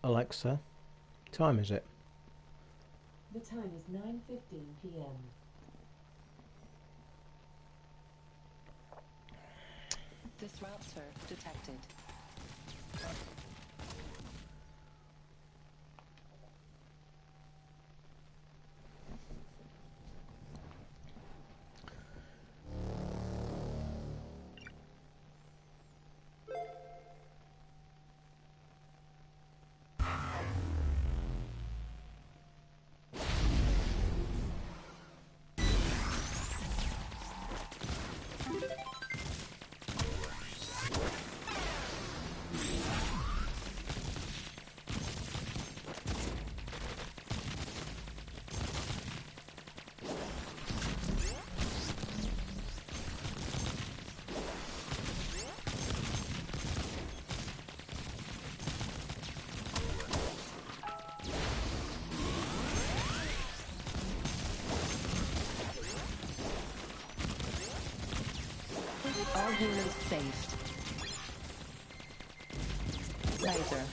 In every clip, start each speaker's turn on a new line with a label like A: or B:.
A: Alexa, time is it?
B: The time is 9:15 p.m.
C: Disruptor detected. All humans saved. Laser.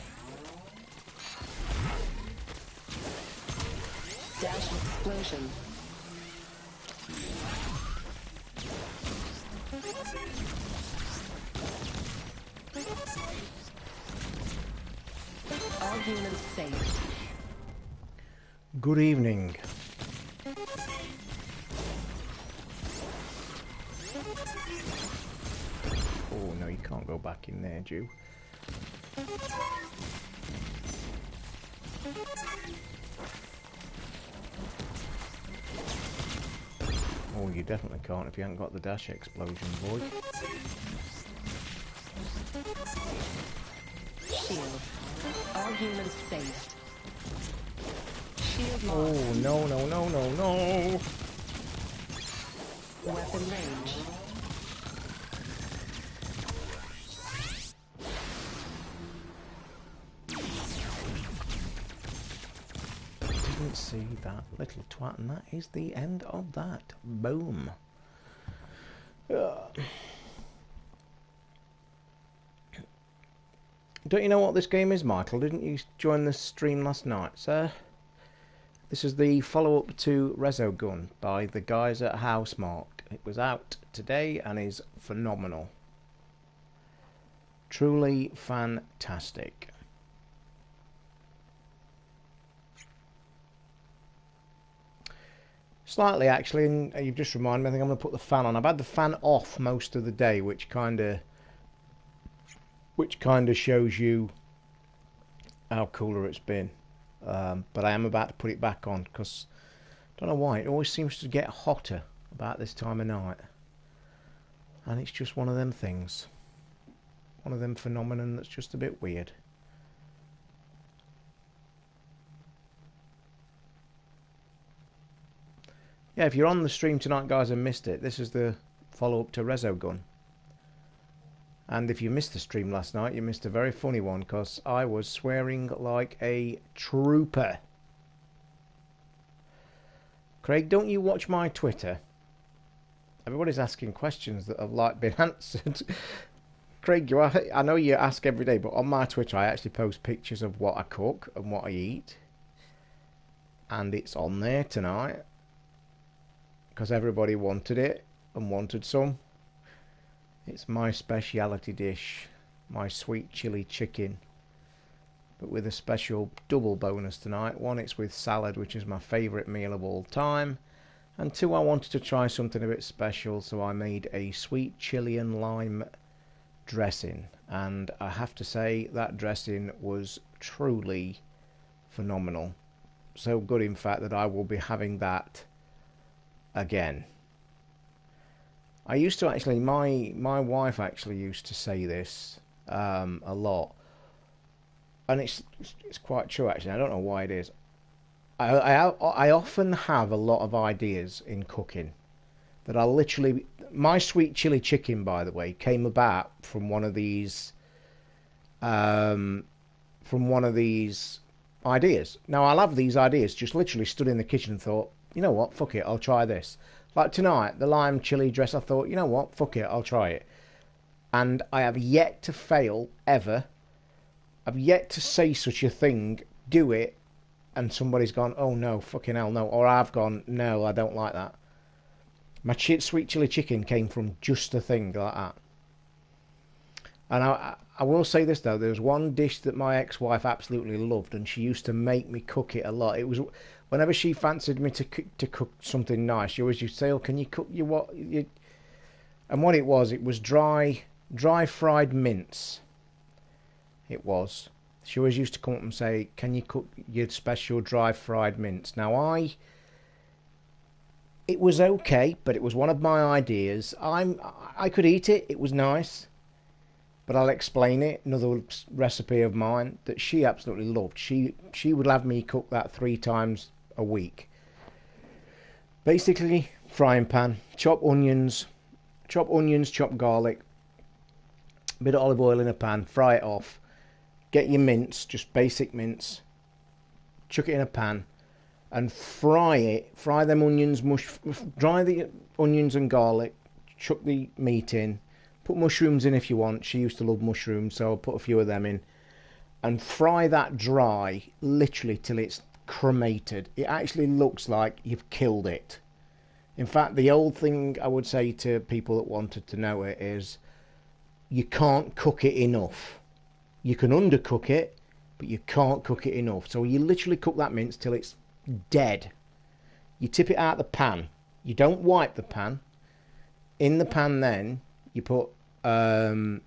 C: Dash explosion. All humans saved.
A: Good evening. Oh no, you can't go back in there, Jew. Oh, you definitely can't if you haven't got the dash explosion, boy.
C: Shield. All humans saved. Shield lost.
A: Oh no, no, no, no, no!
C: Weapon range.
A: Didn't see that little twat, and that is the end of that. Boom. Don't you know what this game is, Michael? Didn't you join the stream last night, sir? This is the follow-up to Resogun by the guys at Housemarque. It was out today and is phenomenal. Truly fantastic. Slightly, actually, and you've just reminded me, I think I'm going to put the fan on. I've had the fan off most of the day, which kind of shows you how cooler it's been. But I am about to put it back on because I don't know why it always seems to get hotter about this time of night, and it's just one of them things, one of them phenomenon that's just a bit weird. Yeah, if you're on the stream tonight, guys, and missed it, this is the follow-up to Resogun. And if you missed the stream last night, you missed a very funny one, because I was swearing like a trooper. Craig, don't you watch my Twitter? Everybody's asking questions that have like been answered. Craig, I know you ask every day, but on my Twitter I actually post pictures of what I cook and what I eat. And it's on there tonight. Because everybody wanted it and wanted some. It's my speciality dish, my sweet chili chicken, but with a special double bonus tonight. One, it's with salad, which is my favourite meal of all time, and two, I wanted to try something a bit special, so I made a sweet chili and lime dressing, and I have to say that dressing was truly phenomenal. So good, in fact, that I will be having that again. I used to actually, my wife actually used to say this a lot, and it's quite true actually. I don't know why it is. I often have a lot of ideas in cooking that I literally. My sweet chili chicken, by the way, came about from one of these ideas. Now I'll have these ideas just literally stood in the kitchen and thought, you know what, fuck it, I'll try this. Like tonight, the lime chili dress, I thought, you know what, fuck it, I'll try it. And I have yet to fail, ever, I've yet to say such a thing, do it, and somebody's gone, oh no, fucking hell, no. Or I've gone, no, I don't like that. My sweet chili chicken came from just a thing like that. And I will say this though, there was one dish that my ex-wife absolutely loved, and she used to make me cook it a lot. It was whenever she fancied me to cook something nice, she always used to say, oh, can you cook your what? And what it was dry fried mince. It was. She always used to come up and say, can you cook your special dry fried mince? Now it was okay, but it was one of my ideas. I could eat it, it was nice. But I'll explain it. Another recipe of mine that she absolutely loved. She would have me cook that 3 times a week. Basically, frying pan, chop onions, chop garlic, a bit of olive oil in a pan, fry it off. Get your mince, just basic mince, chuck it in a pan, and fry it. Fry them onions, dry the onions and garlic, chuck the meat in. Put mushrooms in if you want. She used to love mushrooms, so I'll put a few of them in. And fry that dry, literally till it's cremated. It actually looks like you've killed it. In fact, the old thing I would say to people that wanted to know it is, you can't cook it enough. You can undercook it, but you can't cook it enough. So you literally cook that mince till it's dead. You tip it out the pan. You don't wipe the pan. In the pan then, you put, you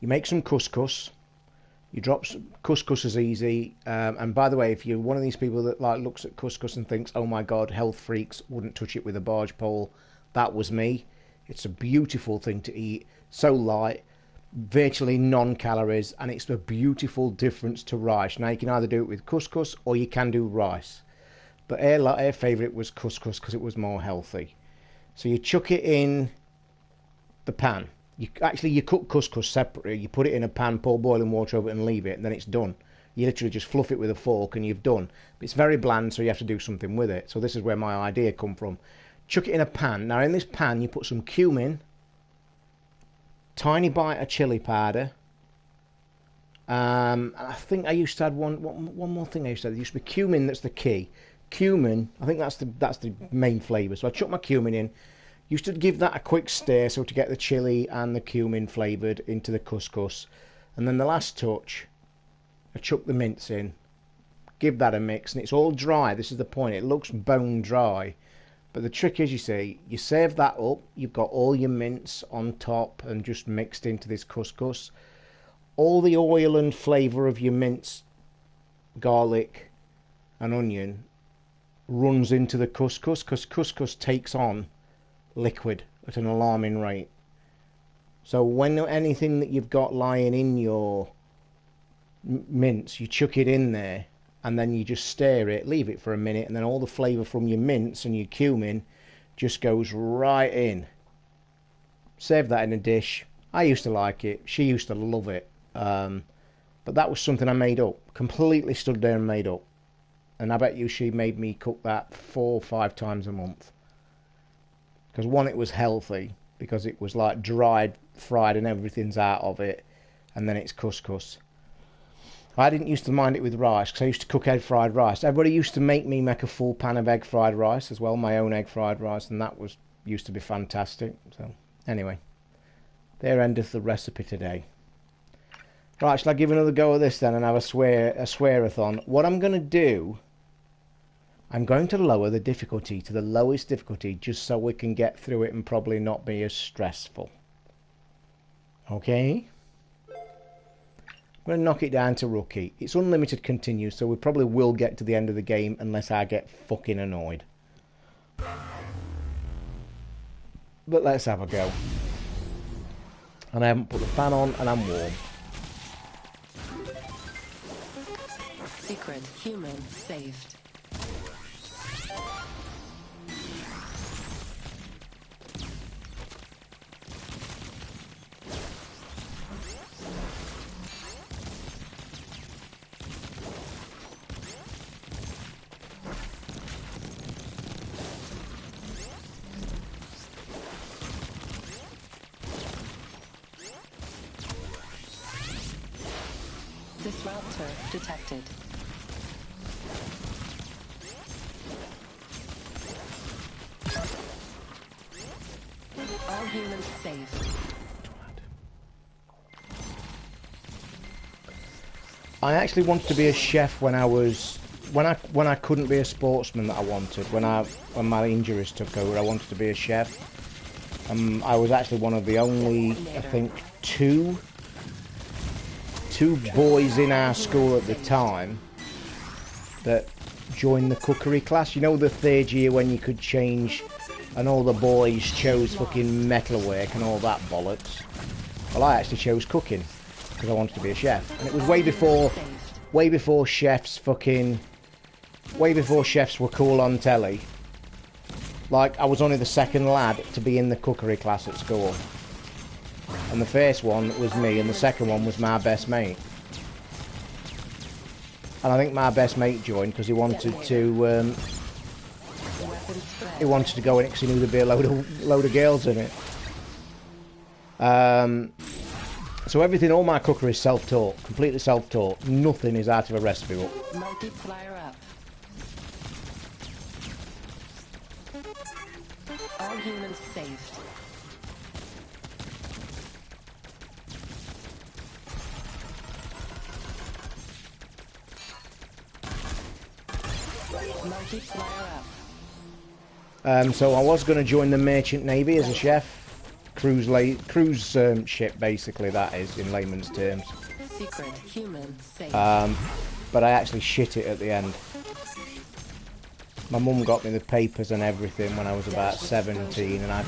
A: make some couscous. You drop some, couscous is easy. And by the way, if you're one of these people that like looks at couscous and thinks, oh my God, health freaks, wouldn't touch it with a barge pole, that was me. It's a beautiful thing to eat. So light, virtually non-calories, and it's a beautiful difference to rice. Now you can either do it with couscous or you can do rice. But our favourite was couscous because it was more healthy. So you chuck it in the pan. You cook couscous separately. You put it in a pan, pour boiling water over it and leave it, and then it's done. You literally just fluff it with a fork and you've done. But it's very bland, so you have to do something with it. So this is where my idea come from. Chuck it in a pan. Now in this pan you put some cumin, tiny bite of chili powder. I think I used to add one more thing I used to add. There used to be cumin, that's the key. Cumin, I think that's the main flavour. So I chuck my cumin in. Used to give that a quick stir so to get the chili and the cumin flavoured into the couscous. And then the last touch, I chuck the mince in. Give that a mix, and it's all dry. This is the point. It looks bone dry. But the trick is, you see, you serve that up. You've got all your mince on top and just mixed into this couscous. All the oil and flavour of your mince, garlic and onion runs into the couscous, because couscous takes on liquid at an alarming rate. So when anything that you've got lying in your mince, you chuck it in there, and then you just stir it, leave it for a minute, and then all the flavour from your mince and your cumin just goes right in. Serve that in a dish. I used to like it. She used to love it. But that was something I made up. Completely stood there and made up. And I bet you she made me cook that 4 or 5 times a month. Because one, it was healthy, because it was like dried, fried, and everything's out of it. And then it's couscous. I didn't used to mind it with rice, because I used to cook egg fried rice. Everybody used to make me make a full pan of egg fried rice as well, my own egg fried rice, and that used to be fantastic. So anyway, there endeth the recipe today. Right, shall I give another go at this then and have a swear-a-thon? What I'm going to do, I'm going to lower the difficulty to the lowest difficulty just so we can get through it and probably not be as stressful. Okay? I'm going to knock it down to rookie. It's unlimited continue, so we probably will get to the end of the game unless I get fucking annoyed. But let's have a go. And I haven't put the fan on and I'm warm.
C: Secret human saved. Disruptor detected. All humans safe.
A: I actually wanted to be a chef when I couldn't be a sportsman that I wanted. When my injuries took over, I wanted to be a chef. I was actually one of the only, I think, two boys in our school at the time that joined the cookery class. You know, the third year when you could change, and all the boys chose fucking metalwork and all that bollocks. Well, I actually chose cooking because I wanted to be a chef, and it was way before chefs were cool on telly. Like, I was only the second lad to be in the cookery class at school. And the first one was me, and the second one was my best mate. And I think my best mate joined because he wanted to go in it because he knew there'd be a load of girls in it. So everything, all my cookery is self-taught, completely self-taught. Nothing is out of a recipe book.
C: Multiplier up. All humans saved. Multiplier up.
A: So I was going to join the Merchant Navy as a chef. Cruise ship, basically, that is, in layman's terms.
C: Secret human safe.
A: But I actually shit it at the end. My mum got me the papers and everything when I was about 17, and I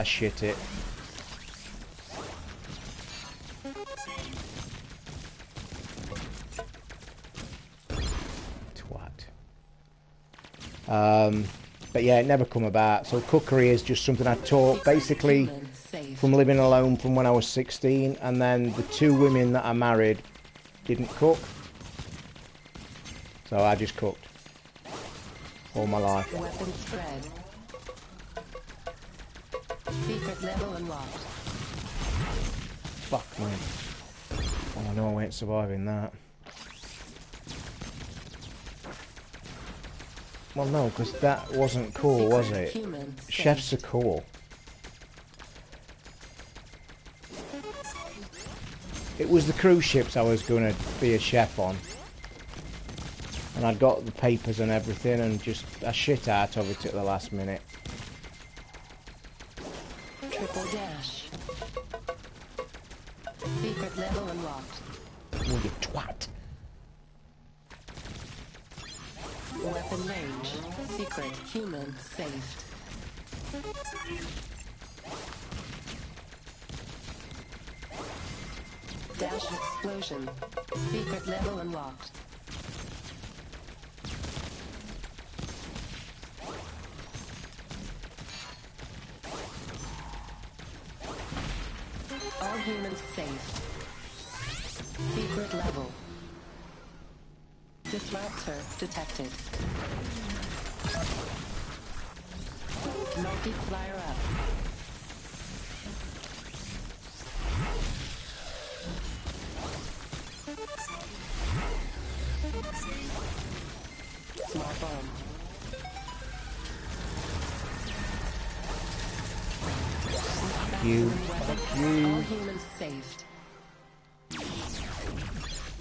A: shit it. Twat. But yeah, it never come about. So cookery is just something I taught basically from living alone from when I was 16, and then the two women that I married didn't cook, so I just cooked all my life.
C: Weapon spread. Secret level unlocked.
A: Fuck me. Oh, I know I ain't surviving that. Well, no, because that wasn't cool, was it? Chefs are cool. It was the cruise ships I was going to be a chef on. And I'd got the papers and everything, and just I shit out of it at the last minute.
C: Triple dash. Secret level unlocked.
A: Oh, you twat.
C: Weapon range. Secret human saved. Dash explosion. Secret level unlocked. All humans safe. Secret level. Disruptor detected. Multiplier up. Small bomb.
A: Fuck you. Fuck you.
C: All humans saved.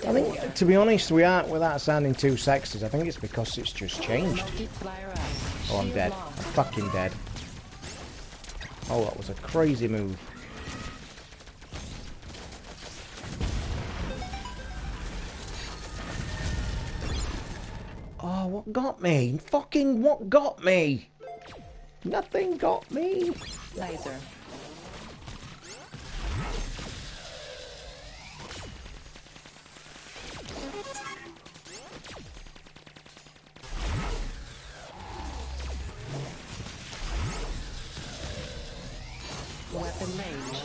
A: I think, to be honest, without sounding too sexist, I think it's because it's just changed. Oh, I'm dead. I'm fucking dead. Oh, that was a crazy move. Oh, what got me? Fucking what got me? Nothing got me.
C: Laser. Weapon range.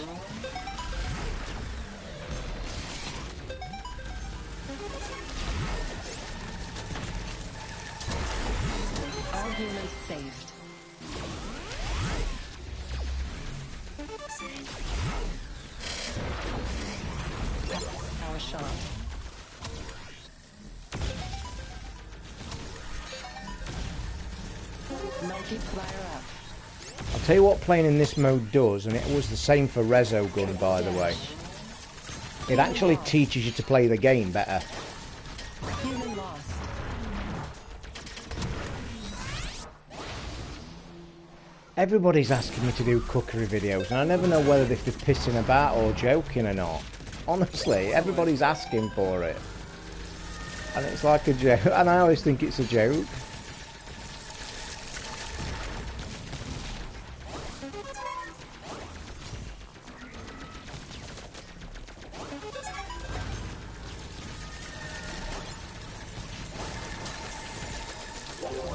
C: All humans saved. Power shot. Multiplier up.
A: I'll tell you what playing in this mode does, and it was the same for Resogun, by the way. It actually teaches you to play the game better.
C: Human lost.
A: Everybody's asking me to do cookery videos, and I never know whether they're pissing about or joking or not. Honestly, everybody's asking for it. And it's like a joke, and I always think it's a joke.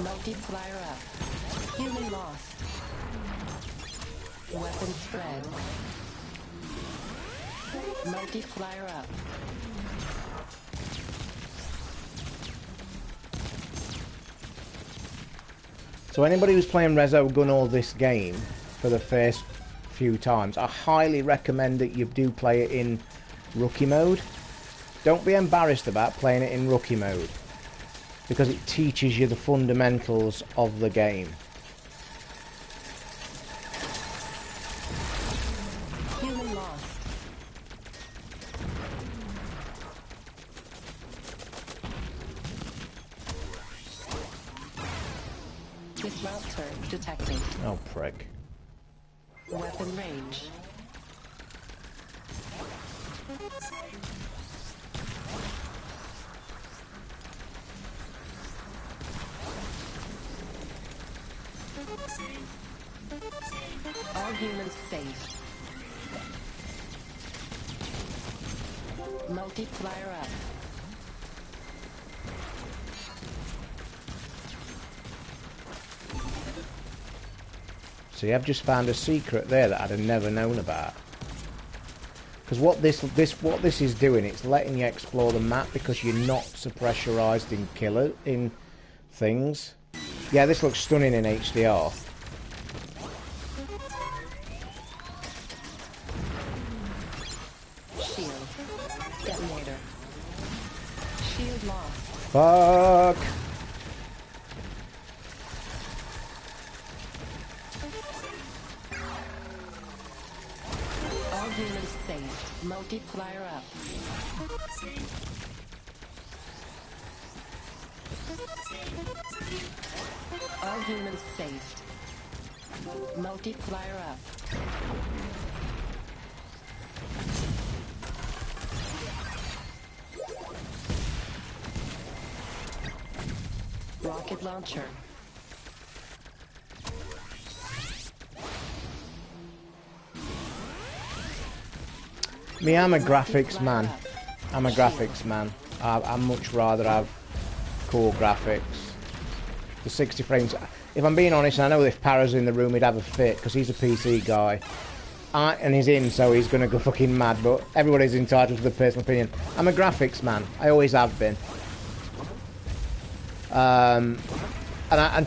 C: Multiplier up. Human lost. Weapon spread. Multiplier up.
A: So anybody who's playing Resogun or this game for the first few times, I highly recommend that you do play it in rookie mode. Don't be embarrassed about playing it in rookie mode, because it teaches you the fundamentals of the game.
C: Human lost. Disruptor detected.
A: Oh, prick.
C: Weapon range. All humans safe. Multiplier up.
A: See, I've just found a secret there that I'd have never known about. Because what this is doing, it's letting you explore the map because you're not so pressurized in things. Yeah, this looks stunning in HDR.
C: Shield. Detonator. Shield lost.
A: Fuck!
C: All humans safe. Multiplier up. All humans safe. Multiplier up. Rocket launcher.
A: Me, I'm a graphics man. I'm a graphics man. I much rather have cool graphics. The 60 frames. If I'm being honest, I know if Para's in the room, he'd have a fit because he's a PC guy. And he's in, so he's going to go fucking mad. But everybody's entitled to their personal opinion. I'm a graphics man. I always have been. And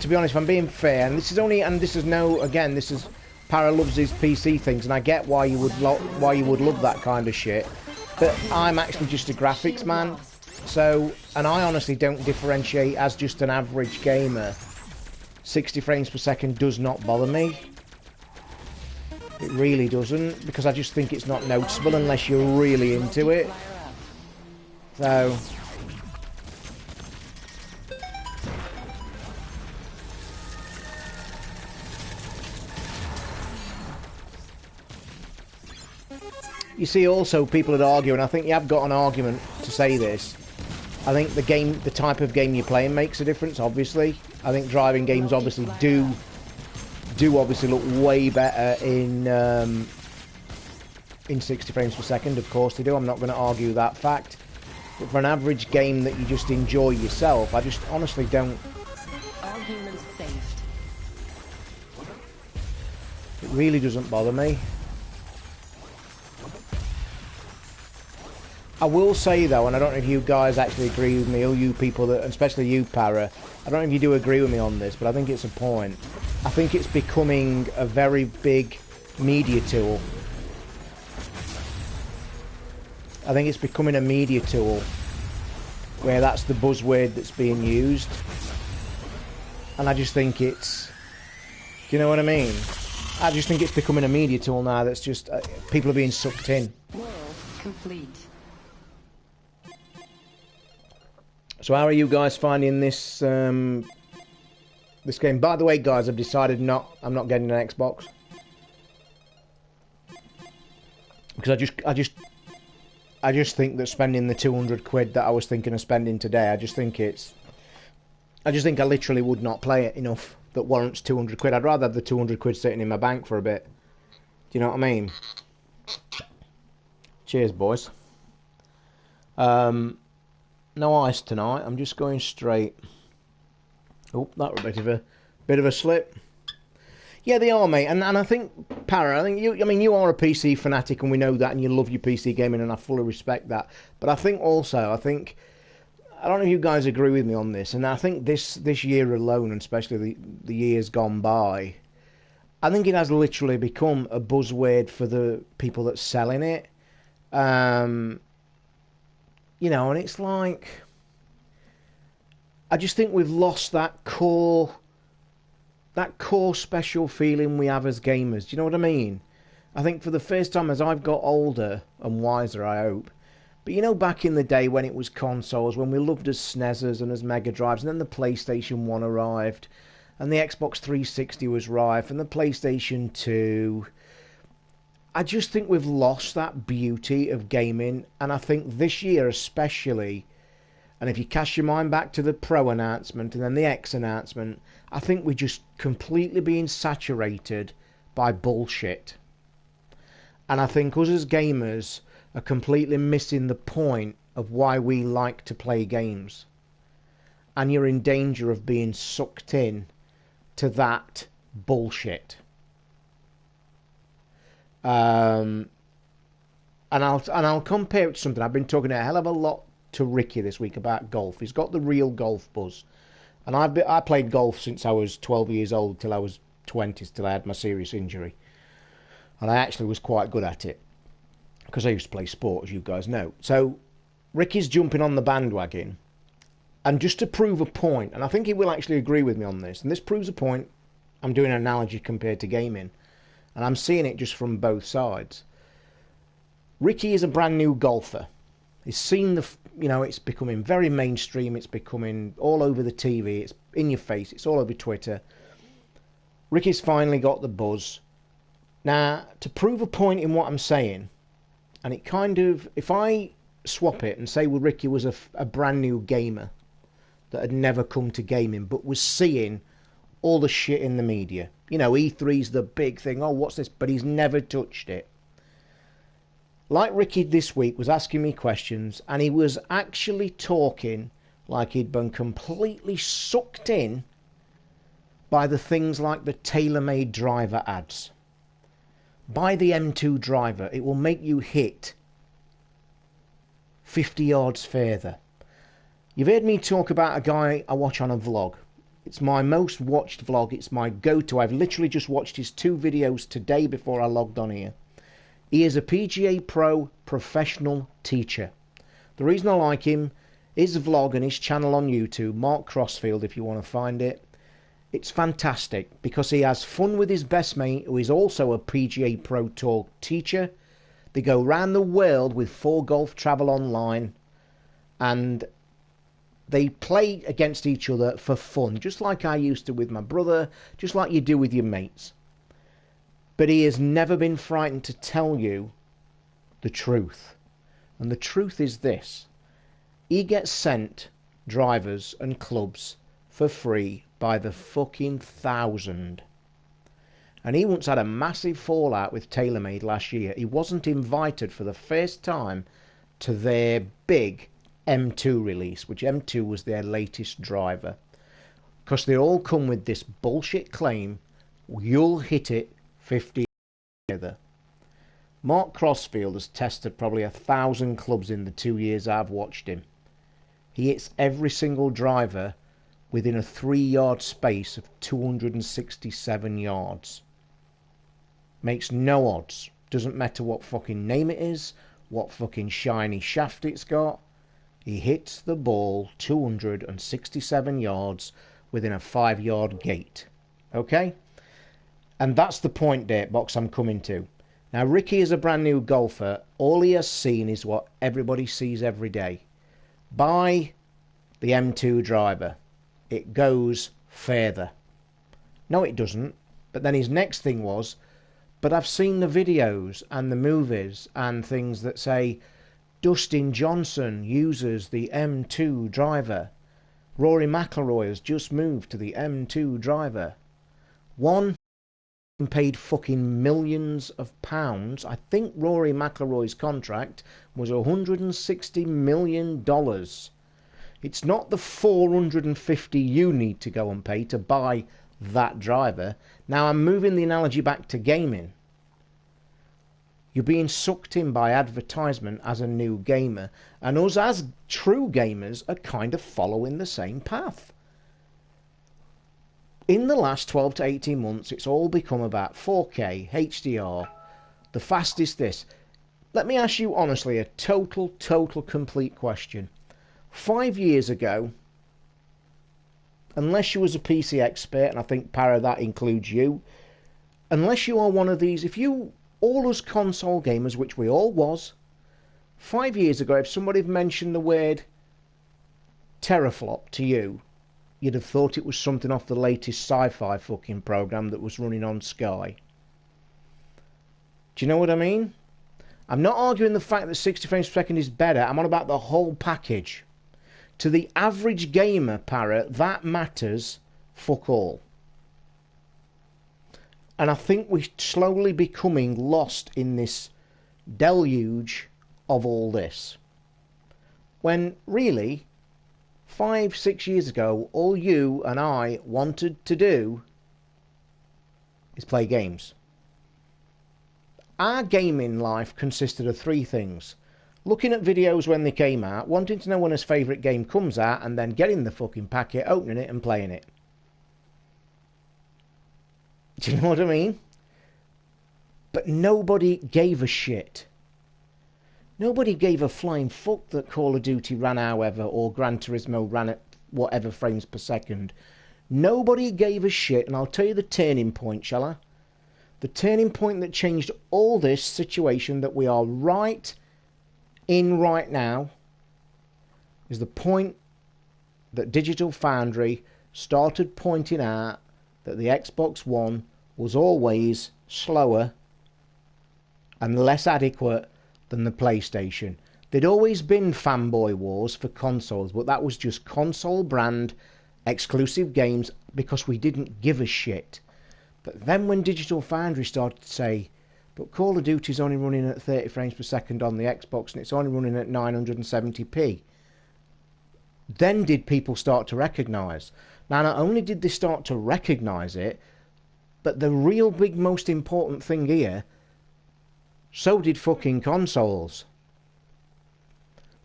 A: to be honest, if I'm being fair, and this is only, and this is no, again, this is Para loves his PC things, and I get why you would love that kind of shit. But I'm actually just a graphics man. So, and I honestly don't differentiate as just an average gamer. 60 frames per second does not bother me. It really doesn't, because I just think it's not noticeable unless you're really into it. So, you see also people would argue, and I think you have got an argument to say this. I think the type of game you're playing makes a difference, obviously. I think driving games obviously do obviously look way better in 60 frames per second, of course they do. I'm not going to argue that fact. But for an average game that you just enjoy yourself, I just honestly don't.
C: All humans saved.
A: It really doesn't bother me. I will say though, and I don't know if you guys actually agree with me, or you people that, especially you Para, I don't know if you do agree with me on this, but I think it's a point. I think it's becoming a very big media tool. I think it's becoming a media tool where that's the buzzword that's being used. And I just think it's you know what I mean? I just think it's becoming a media tool now that's just... people are being sucked in.
C: World complete.
A: So how are you guys finding this this game? By the way, guys, I've decided I'm not getting an Xbox. Because I just think that spending the 200 quid that I was thinking of spending today, I just think I literally would not play it enough that warrants 200 quid. I'd rather have the 200 quid sitting in my bank for a bit. Do you know what I mean? Cheers, boys. No ice tonight. I'm just going straight. Oh, that was a bit of a slip. Yeah, they are, mate. And I think, Para, I think you are a PC fanatic, and we know that, and you love your PC gaming, and I fully respect that. But I think also, I don't know if you guys agree with me on this, and I think this year alone, and especially the years gone by, I think it has literally become a buzzword for the people that's selling it. You know, and it's like, I just think we've lost that core special feeling we have as gamers. Do you know what I mean? I think for the first time as I've got older and wiser, I hope. But you know, back in the day when it was consoles, when we loved as SNESers and as Mega Drives, and then the PlayStation 1 arrived, and the Xbox 360 was rife, and the PlayStation 2... I just think we've lost that beauty of gaming, and I think this year especially, and if you cast your mind back to the Pro announcement and then the X announcement, I think we're just completely being saturated by bullshit. And I think us as gamers are completely missing the point of why we like to play games. And you're in danger of being sucked in to that bullshit. And I'll compare it to something. I've been talking a hell of a lot to Ricky this week about golf. He's got the real golf buzz, and I played golf since I was 12 years old till I was 20, till I had my serious injury, and I actually was quite good at it because I used to play sport, as you guys know. So Ricky's jumping on the bandwagon, and just to prove a point, and I think he will actually agree with me on this, and this proves a point. I'm doing an analogy compared to gaming. And I'm seeing it just from both sides. Ricky is a brand new golfer. He's seen it's becoming very mainstream. It's becoming all over the TV. It's in your face. It's all over Twitter. Ricky's finally got the buzz. Now, to prove a point in what I'm saying, and it kind of, if I swap it and say, well, Ricky was a brand new gamer that had never come to gaming, but was seeing all the shit in the media. You know, E3's the big thing. Oh, what's this? But he's never touched it. Like Ricky this week was asking me questions, and he was actually talking like he'd been completely sucked in by the things like the tailor-made driver ads. Buy the M2 driver. It will make you hit 50 yards further. You've heard me talk about a guy I watch on a vlog. It's my most watched vlog. It's my go-to. I've literally just watched his 2 videos today before I logged on here. He is a PGA Pro professional teacher. The reason I like him, his vlog and his channel on YouTube, Mark Crossfield, if you want to find it, it's fantastic because he has fun with his best mate, who is also a PGA Pro Tour teacher. They go round the world with 4 Golf Travel Online, and they play against each other for fun, just like I used to with my brother, just like you do with your mates. But he has never been frightened to tell you the truth. And the truth is this. He gets sent drivers and clubs for free by the fucking 1,000. And he once had a massive fallout with TaylorMade last year. He wasn't invited for the first time to their big M2 release, which M2 was their latest driver, because they all come with this bullshit claim, you'll hit it 50 together. Mark Crossfield has tested probably 1,000 clubs in the 2 years I've watched him. He hits every single driver within a 3-yard space of 267 yards. Makes no odds. Doesn't matter what fucking name it is, what fucking shiny shaft it's got. He hits the ball 267 yards within a 5-yard gate. Okay? And that's the point, Datebox, I'm coming to. Now, Ricky is a brand new golfer. All he has seen is what everybody sees every day. Buy the M2 driver. It goes further. No, it doesn't. But then his next thing was, but I've seen the videos and the movies and things that say Dustin Johnson uses the M2 driver. Rory McIlroy has just moved to the M2 driver. One paid fucking millions of pounds. I think Rory McIlroy's contract was $160 million. It's not the 450 you need to go and pay to buy that driver. Now I'm moving the analogy back to gaming. You're being sucked in by advertisement as a new gamer, and us as true gamers are kind of following the same path. In the last 12 to 18 months, it's all become about 4K, HDR, the fastest this. Let me ask you honestly a total, complete question. 5 years ago, unless you was a PC expert, and I think, Para, that includes you, unless you are one of these, if you, all us console gamers, which we all was, 5 years ago, if somebody had mentioned the word teraflop to you, you'd have thought it was something off the latest sci-fi fucking program that was running on Sky. Do you know what I mean? I'm not arguing the fact that 60 frames per second is better. I'm on about the whole package. To the average gamer, Para, that matters fuck all. And I think we're slowly becoming lost in this deluge of all this. When really, 5, 6 years ago, all you and I wanted to do is play games. Our gaming life consisted of 3 things. Looking at videos when they came out, wanting to know when his favourite game comes out, and then getting the fucking packet, opening it and playing it. Do you know what I mean? But nobody gave a shit. Nobody gave a flying fuck that Call of Duty ran however, or Gran Turismo ran at whatever frames per second. Nobody gave a shit, and I'll tell you the turning point, shall I? The turning point that changed all this situation that we are right in right now is the point that Digital Foundry started pointing out that the Xbox One was always slower and less adequate than the PlayStation. There'd always been fanboy wars for consoles, but that was just console brand exclusive games because we didn't give a shit. But then when Digital Foundry started to say, but Call of Duty's only running at 30 frames per second on the Xbox and it's only running at 970p, then did people start to recognise. Now, not only did they start to recognise it, but the real big most important thing here, so did fucking consoles.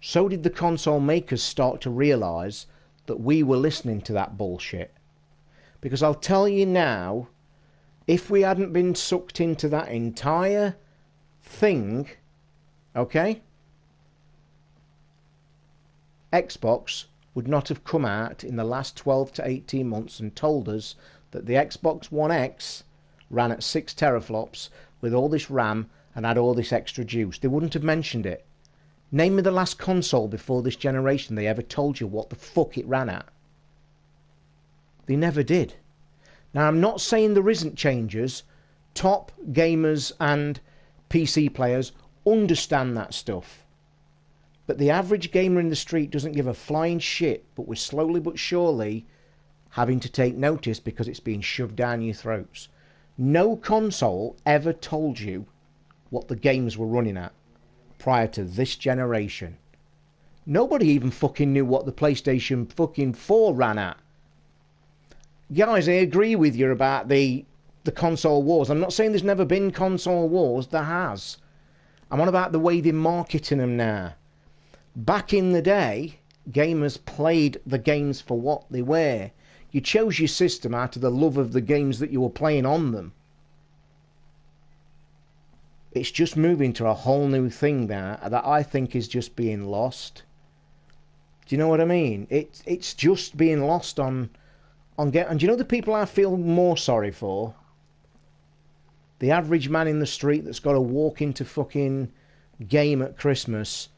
A: So did the console makers start to realise that we were listening to that bullshit. Because I'll tell you now, if we hadn't been sucked into that entire thing, okay, Xbox would not have come out in the last 12 to 18 months and told us that the Xbox One X ran at 6 teraflops with all this RAM and had all this extra juice. They wouldn't have mentioned it. Name me the last console before this generation they ever told you what the fuck it ran at. They never did. Now, I'm not saying there isn't changes. Top gamers and PC players understand that stuff. But the average gamer in the street doesn't give a flying shit, but we're slowly but surely having to take notice because it's being shoved down your throats. No console ever told you what the games were running at prior to this generation. Nobody even fucking knew what the PlayStation fucking 4 ran at. Guys, I agree with you about the console wars. I'm not saying there's never been console wars. There has. I'm on about the way they're marketing them now. Back in the day, gamers played the games for what they were. You chose your system out of the love of the games that you were playing on them. It's just moving to a whole new thing there that I think is just being lost. Do you know what I mean? It's just being lost on and do you know the people I feel more sorry for? The average man in the street that's got to walk into fucking game at Christmas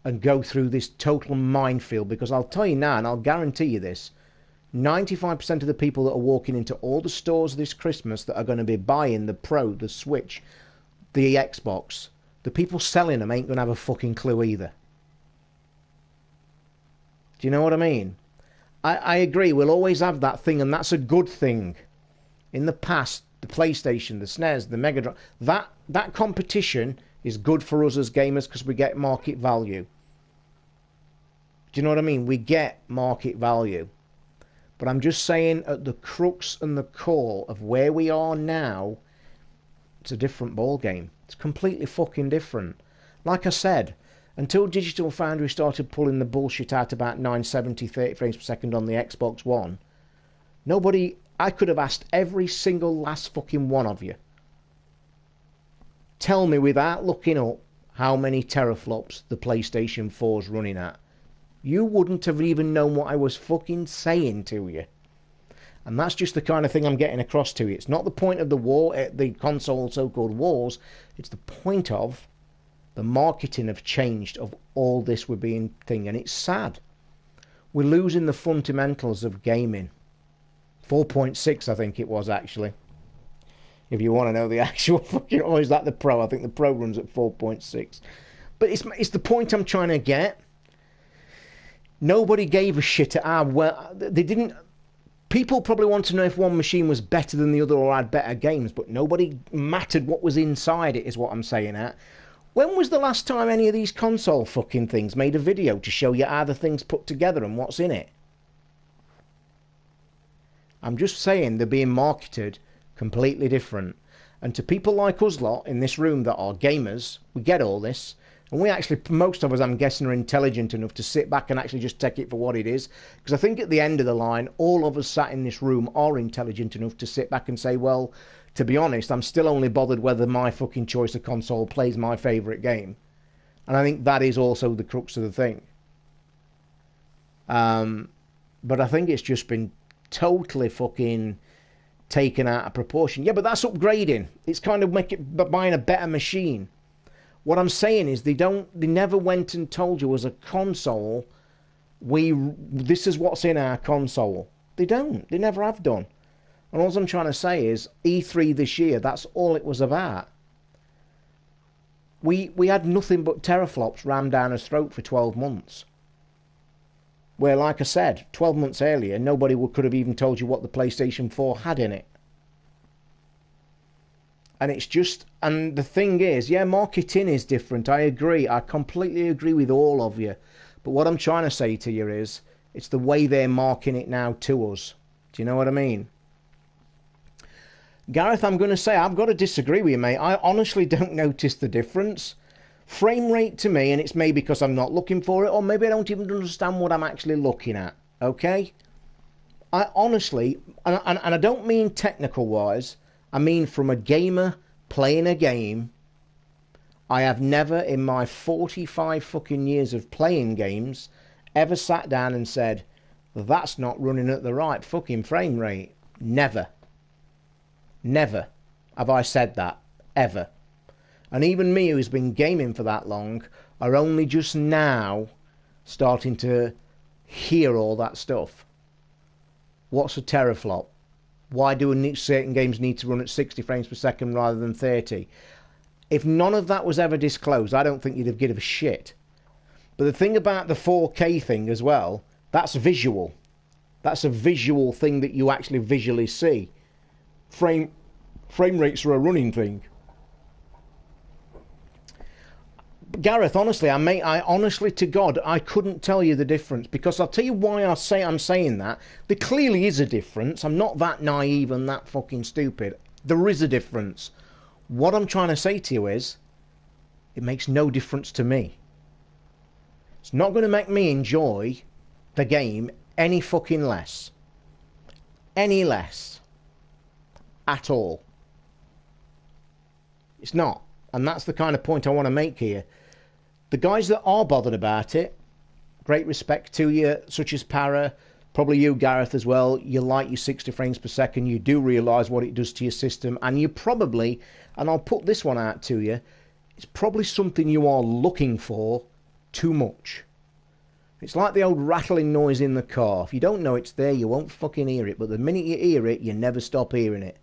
A: and go through this total minefield, because I'll tell you now, and I'll guarantee you this, 95% of the people that are walking into all the stores this Christmas that are going to be buying the Pro, the Switch, the Xbox, the people selling them ain't going to have a fucking clue either. Do you know what I mean? I agree, we'll always have that thing, and that's a good thing. In the past, the PlayStation, the SNES, the Mega Drive, that competition is good for us as gamers because we get market value. Do you know what I mean? We get market value. But I'm just saying, at the crux and the core of where we are now, it's a different ball game. It's completely fucking different. Like I said, until Digital Foundry started pulling the bullshit out about 970 30 frames per second on the Xbox One, I could have asked every single last fucking one of you, tell me without looking up how many teraflops the PlayStation 4's running at. You wouldn't have even known what I was fucking saying to you. And that's just the kind of thing I'm getting across to you. It's not the point of the war, the console so-called wars. It's the point of the marketing have changed of all this we're being thing. And it's sad. We're losing the fundamentals of gaming. 4.6 I think it was actually. If you want to know the actual fucking... Oh, is that the Pro? I think the Pro runs at 4.6. But it's the point I'm trying to get. Nobody gave a shit at our... Well, they didn't... People probably want to know if one machine was better than the other or had better games, but nobody mattered what was inside it, is what I'm saying at. When was the last time any of these console fucking things made a video to show you how the thing's put together and what's in it? I'm just saying they're being marketed completely different. And to people like us lot in this room that are gamers, we get all this. And we actually, most of us, I'm guessing, are intelligent enough to sit back and actually just take it for what it is. Because I think at the end of the line, all of us sat in this room are intelligent enough to sit back and say, well, to be honest, I'm still only bothered whether my fucking choice of console plays my favourite game. And I think that is also the crux of the thing. But I think it's just been totally fucking taken out of proportion. Yeah, but that's upgrading. It's kind of buying a better machine. What I'm saying is they never went and told you as a console, this is what's in our console. They don't. They never have done. And all I'm trying to say is E3 this year, that's all it was about. We had nothing but teraflops rammed down his throat for 12 months. Where, like I said, 12 months earlier, nobody could have even told you what the PlayStation 4 had in it. And it's just, and the thing is, yeah, marketing is different. I agree. I completely agree with all of you. But what I'm trying to say to you is, it's the way they're marketing it now to us. Do you know what I mean? Gareth, I'm going to say, I've got to disagree with you, mate. I honestly don't notice the difference. Frame rate to me, and it's maybe because I'm not looking for it, or maybe I don't even understand what I'm actually looking at. Okay? I honestly, and I don't mean technical-wise, I mean from a gamer playing a game, I have never in my 45 fucking years of playing games ever sat down and said, that's not running at the right fucking frame rate. Never. Never have I said that. Ever. And even me, who's been gaming for that long, are only just now starting to hear all that stuff. What's a teraflop? Why do certain games need to run at 60 frames per second rather than 30? If none of that was ever disclosed, I don't think you'd have given a shit. But the thing about the 4K thing as well, that's visual. That's a visual thing that you actually visually see. Frame rates are a running thing. Gareth, honestly, I honestly to God, I couldn't tell you the difference, because I'll tell you why I'm saying that. There clearly is a difference. I'm not that naive and that fucking stupid. There is a difference. What I'm trying to say to you is, it makes no difference to me. It's not going to make me enjoy the game any fucking less. Any less. At all. It's not. And that's the kind of point I want to make here. The guys that are bothered about it, great respect to you, such as Para, Probably you, Gareth, as well. You like your 60 frames per second. You do realise what it does to your system. And you probably, and I'll put this one out to you, it's probably something you are looking for too much. It's like the old rattling noise in the car. If you don't know it's there, you won't fucking hear it. But the minute you hear it, you never stop hearing it.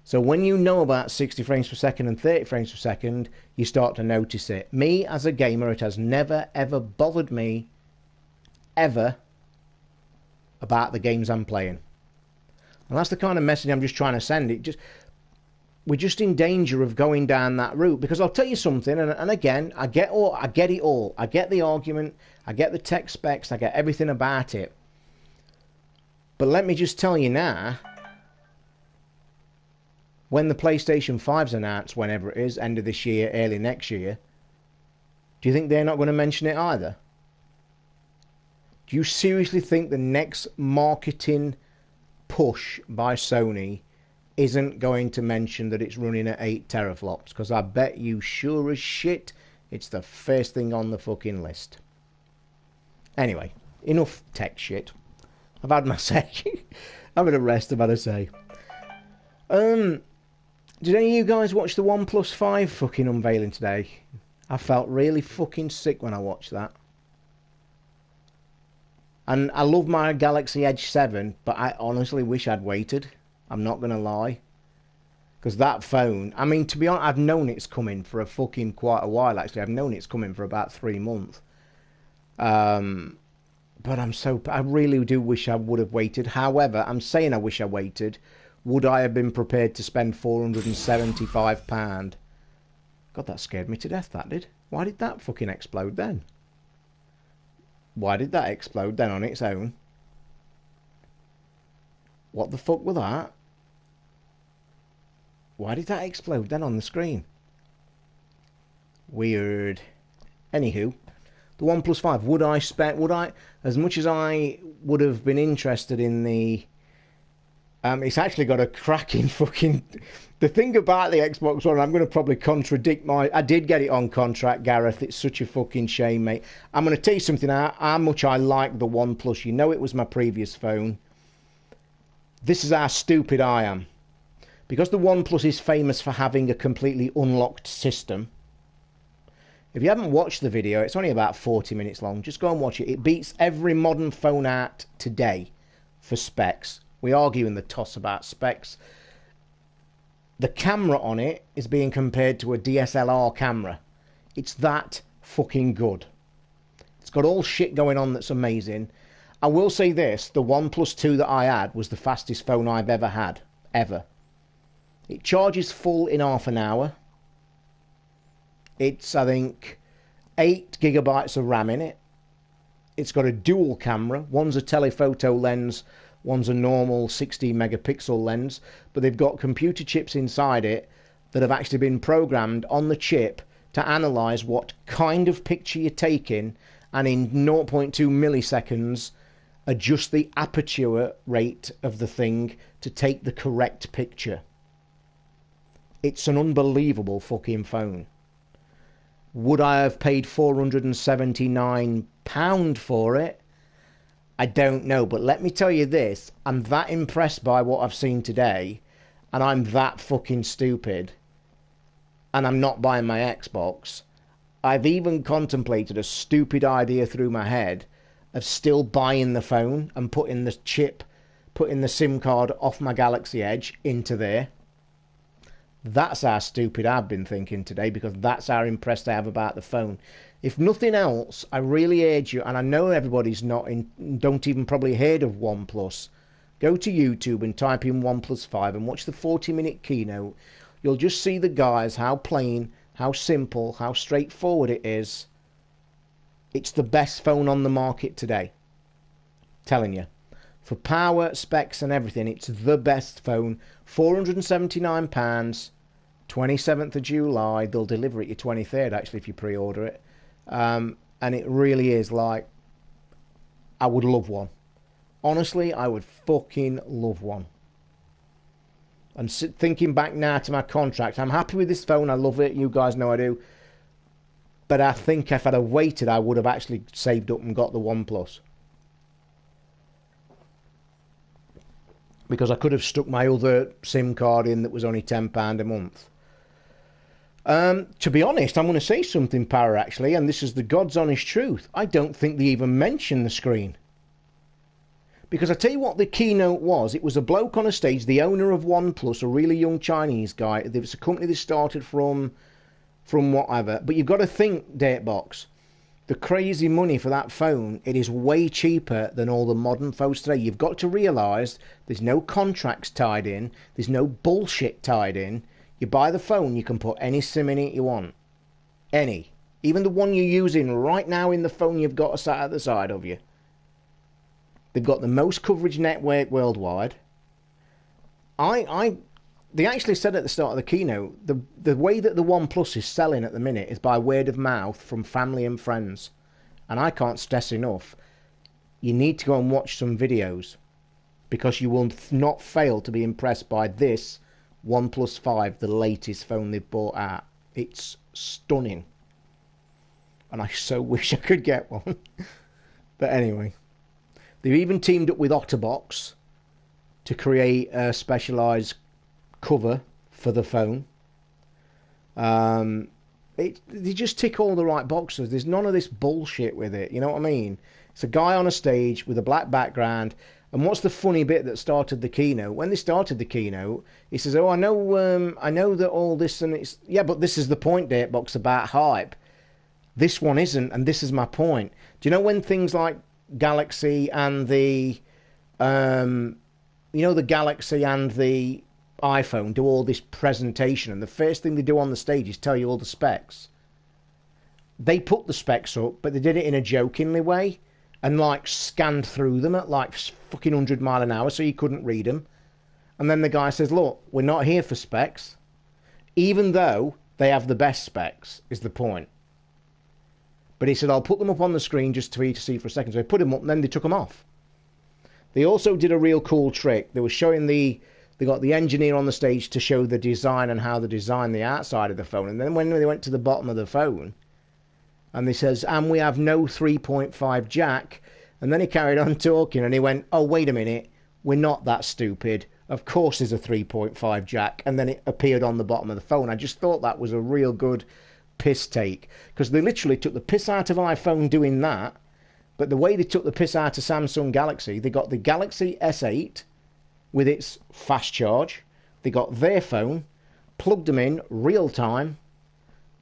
A: So when you know about 60 frames per second and 30 frames per second, you start to notice it. Me, as a gamer, it has never, ever bothered me, ever, about the games I'm playing. And that's the kind of message I'm just trying to send. We're just in danger of going down that route. Because I'll tell you something, and again, I get it all. I get the argument, I get the tech specs, I get everything about it. But let me just tell you now, when the PlayStation 5's announced, whenever it is, end of this year, early next year, do you think they're not going to mention it either? Do you seriously think the next marketing push by Sony isn't going to mention that it's running at 8 teraflops? Because I bet you sure as shit it's the first thing on the fucking list. Anyway, enough tech shit. I've had my say. I've had a rest, I've had a say. Did any of you guys watch the OnePlus 5 fucking unveiling today? I felt really fucking sick when I watched that. And I love my Galaxy Edge 7, but I honestly wish I'd waited. I'm not going to lie. Because that phone, I mean, to be honest, I've known it's coming for a fucking quite a while, actually. I've known it's coming for about 3 months. But I really do wish I would have waited. However, I'm saying I wish I waited. Would I have been prepared to spend £475? God, that scared me to death, that did. Why did that fucking explode then? Why did that explode then on its own? What the fuck was that? Why did that explode then on the screen? Weird. Anywho, the OnePlus 5. Would I, as much as I would have been interested in the... it's actually got a cracking fucking... The thing about the Xbox One, I'm going to probably contradict I did get it on contract, Gareth. It's such a fucking shame, mate. I'm going to tell you something, how much I like the OnePlus. You know it was my previous phone. This is how stupid I am. Because the OnePlus is famous for having a completely unlocked system. If you haven't watched the video, it's only about 40 minutes long. Just go and watch it. It beats every modern phone out today for specs. We argue in the toss about specs. The camera on it is being compared to a DSLR camera. It's that fucking good. It's got all shit going on that's amazing. I will say this, the OnePlus 2 that I had was the fastest phone I've ever had. Ever. It charges full in half an hour. It's, I think, 8 gigabytes of RAM in it. It's got a dual camera. One's a telephoto lens, one's a normal 16 megapixel lens, but they've got computer chips inside it that have actually been programmed on the chip to analyze what kind of picture you're taking, and in 0.2 milliseconds adjust the aperture rate of the thing to take the correct picture. It's an unbelievable fucking phone. Would I have paid £479 for it? I don't know, but let me tell you this. I'm that impressed by what I've seen today, and I'm that fucking stupid, and I'm not buying my Xbox. I've even contemplated a stupid idea through my head of still buying the phone and putting the SIM card off my Galaxy Edge into there. That's how stupid I've been thinking today, because that's how impressed I have about the phone. If nothing else, I really urge you, and I know everybody's don't even probably heard of OnePlus. Go to YouTube and type in OnePlus 5 and watch the 40-minute keynote. You'll just see the guys, how plain, how simple, how straightforward it is. It's the best phone on the market today. Telling you. For power, specs and everything, it's the best phone. £479. 27th of July, they'll deliver it your 23rd actually if you pre-order it, and it really is like, I would love one. Honestly, I would fucking love one. And thinking back now to my contract, I'm happy with this phone, I love it, you guys know I do, but I think if I'd have waited I would have actually saved up and got the OnePlus. because I could have stuck my other SIM card in that was only £10 a month. To be honest, I'm going to say something, Para, actually, and this is the God's honest truth. I don't think they even mention the screen. Because I tell you what the keynote was. It was a bloke on a stage, the owner of OnePlus, a really young Chinese guy. It was a company that started from whatever. But you've got to think, Datebox, the crazy money for that phone, it is way cheaper than all the modern phones today. You've got to realise there's no contracts tied in. There's no bullshit tied in. You buy the phone, you can put any SIM in it you want. Any. Even the one you're using right now in the phone you've got sat at the side of you. They've got the most coverage network worldwide. They actually said at the start of the keynote, the way that the OnePlus is selling at the minute is by word of mouth from family and friends. And I can't stress enough, you need to go and watch some videos, because you will not fail to be impressed by this OnePlus 5, the latest phone they've brought out. It's stunning. And I so wish I could get one. But anyway. They've even teamed up with Otterbox to create a specialised cover for the phone. They just tick all the right boxes. There's none of this bullshit with it. You know what I mean? It's a guy on a stage with a black background. And what's the funny bit that started the keynote? When they started the keynote, he says, "Oh, I know that all this and it's yeah, but this is the point, Datebox, about hype. This one isn't, and this is my point. Do you know when things like Galaxy and the, the Galaxy and the iPhone do all this presentation, and the first thing they do on the stage is tell you all the specs. They put the specs up, but they did it in a jokingly way." And like scanned through them at like fucking 100 mile an hour so you couldn't read them. And then the guy says, "Look, we're not here for specs. Even though they have the best specs, is the point." But he said, "I'll put them up on the screen just for you to see for a second." So they put them up and then they took them off. They also did a real cool trick. They were showing they got the engineer on the stage to show the design and how they designed the outside of the phone. And then when they went to the bottom of the phone, and he says, "And we have no 3.5 jack." And then he carried on talking and he went, "Oh, wait a minute. We're not that stupid. Of course there's a 3.5 jack." And then it appeared on the bottom of the phone. I just thought that was a real good piss take. Because they literally took the piss out of iPhone doing that. But the way they took the piss out of Samsung Galaxy, they got the Galaxy S8 with its fast charge. They got their phone, plugged them in real time.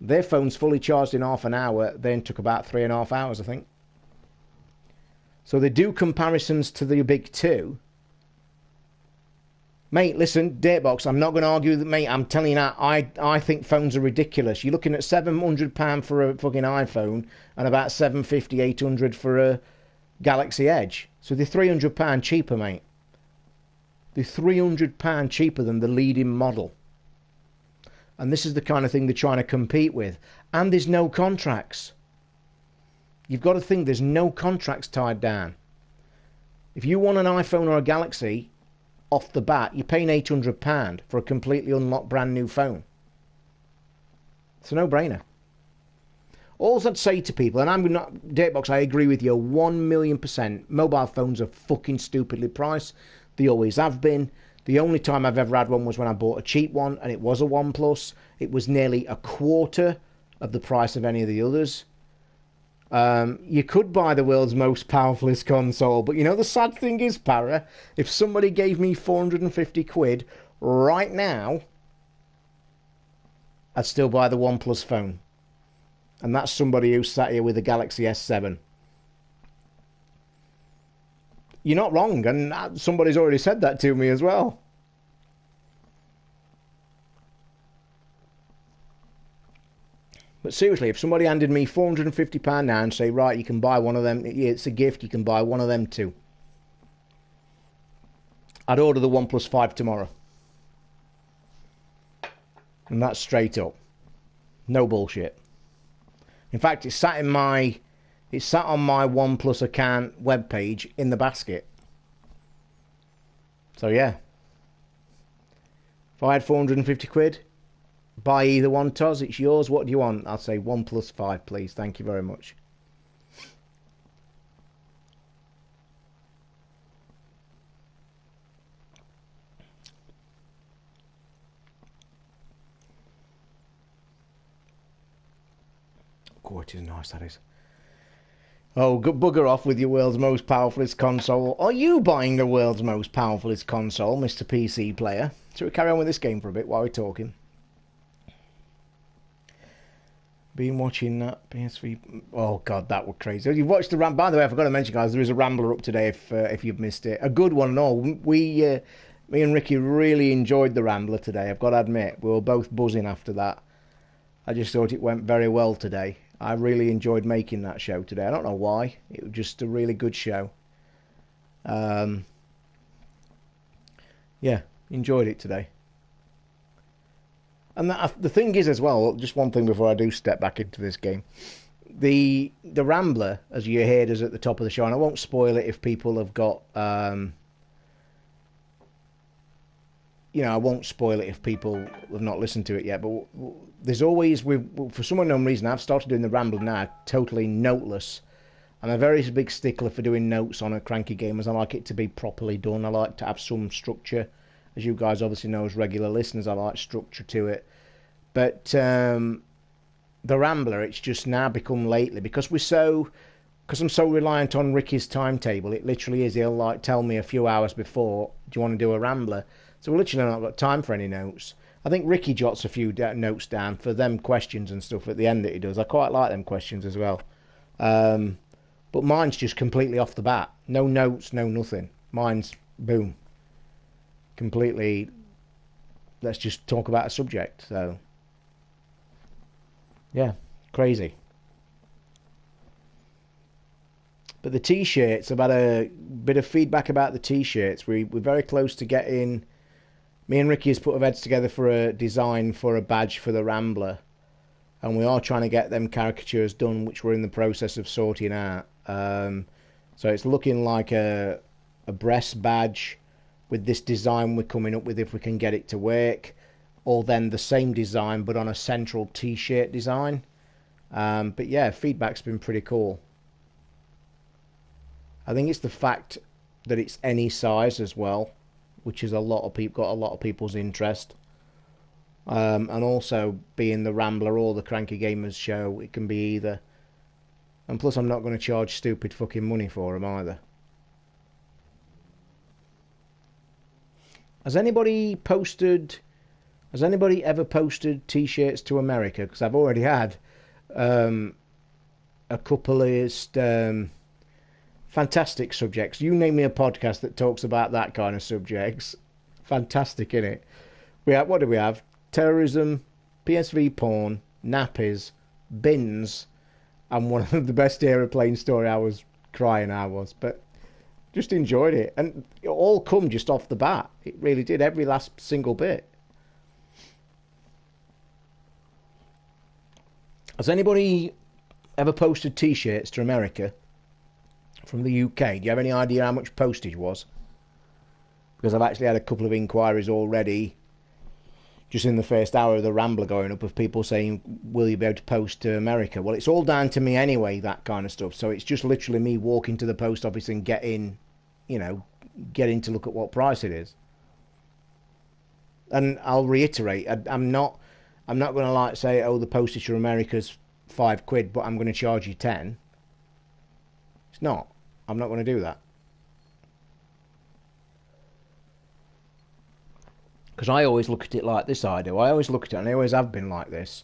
A: Their phone's fully charged in half an hour, then took about 3.5 hours, I think. So they do comparisons to the big two. Mate, listen, Datebox, I'm not going to argue that, mate. I'm telling you now, I think phones are ridiculous. You're looking at £700 for a fucking iPhone and about £750, £800 for a Galaxy Edge. So they're £300 cheaper, mate. They're £300 cheaper than the leading model. And this is the kind of thing they're trying to compete with. And there's no contracts. You've got to think there's no contracts tied down. If you want an iPhone or a Galaxy, off the bat, you're paying £800 for a completely unlocked brand new phone. It's a no-brainer. All I'd say to people, and I'm not, Datebox, I agree with you 1,000,000%. Mobile phones are fucking stupidly priced. They always have been. The only time I've ever had one was when I bought a cheap one, and it was a OnePlus. It was nearly a quarter of the price of any of the others. You could buy the world's most powerfulest console, but you know the sad thing is, Para, if somebody gave me 450 quid right now, I'd still buy the OnePlus phone. And that's somebody who sat here with a Galaxy S7. You're not wrong, and somebody's already said that to me as well. But seriously, if somebody handed me £450 now and say, right, you can buy one of them, it's a gift, you can buy one of them too, I'd order the OnePlus 5 tomorrow. And that's straight up. No bullshit. In fact, it's sat on my OnePlus account webpage in the basket. So yeah. If I had 450 quid, buy either one, Toz, it's yours. What do you want? I'll say OnePlus 5, please. Thank you very much. God, it is nice, that is. Oh, bugger off with your world's most powerfulest console. Are you buying the world's most powerfulest console, Mr. PC player? Shall we carry on with this game for a bit while we're talking? Been watching that PS3. Oh God, that was crazy. You watched the By the way, I forgot to mention, guys, there is a Rambler up today if you've missed it. A good one and all. Me and Ricky really enjoyed the Rambler today. I've got to admit, we were both buzzing after that. I just thought it went very well today. I really enjoyed making that show today. I don't know why. It was just a really good show. Yeah, enjoyed it today. And the thing is as well, just one thing before I do step back into this game. The Rambler, as you heard, is at the top of the show, and I won't spoil it if people have got... I won't spoil it if people have not listened to it yet, but there's always... for some unknown reason, I've started doing the Rambler now, totally noteless. I'm a very big stickler for doing notes on a Cranky Gamers. I like it to be properly done. I like to have some structure. As you guys obviously know as regular listeners, I like structure to it. But the Rambler, it's just now become lately, because I'm so reliant on Ricky's timetable, it literally is, he'll like tell me a few hours before, do you want to do a Rambler? So we're literally not got time for any notes. I think Ricky jots a few notes down for them questions and stuff at the end that he does. I quite like them questions as well. But mine's just completely off the bat. No notes, no nothing. Mine's boom. Completely, let's just talk about a subject. So yeah, crazy. But the t-shirts, about a bit of feedback about the t-shirts. We're very close to getting... Me and Ricky has put our heads together for a design for a badge for the Rambler. And we are trying to get them caricatures done, which we're in the process of sorting out. So it's looking like a breast badge with this design we're coming up with, if we can get it to work, or then the same design but on a central t-shirt design. But yeah, feedback's been pretty cool. I think it's the fact that it's any size as well, which is got a lot of people's interest. And also being the Rambler or the Cranky Gamers show, it can be either. And plus I'm not going to charge stupid fucking money for them either. Has anybody ever posted t-shirts to America? Because I've already had a couple of fantastic subjects. You name me a podcast that talks about that kind of subjects. Fantastic, innit? What do we have? Terrorism, PSV porn, nappies, bins, and one of the best aeroplane story. I was crying, but just enjoyed it, and it all come just off the bat. It really did, every last single bit. Has anybody ever posted t-shirts to America from the UK? Do you have any idea how much postage was? Because I've actually had a couple of inquiries already, just in the first hour of the Rambler going up, of people saying, will you be able to post to America? Well, it's all down to me anyway, that kind of stuff. So it's just literally me walking to the post office and getting to look at what price it is. And I'll reiterate, I'm not going to like say, oh, the postage to America's £5, but I'm going to charge you 10. It's not. I'm not going to do that. Because I always look at it like this, I do. I always look at it, and I always have been like this.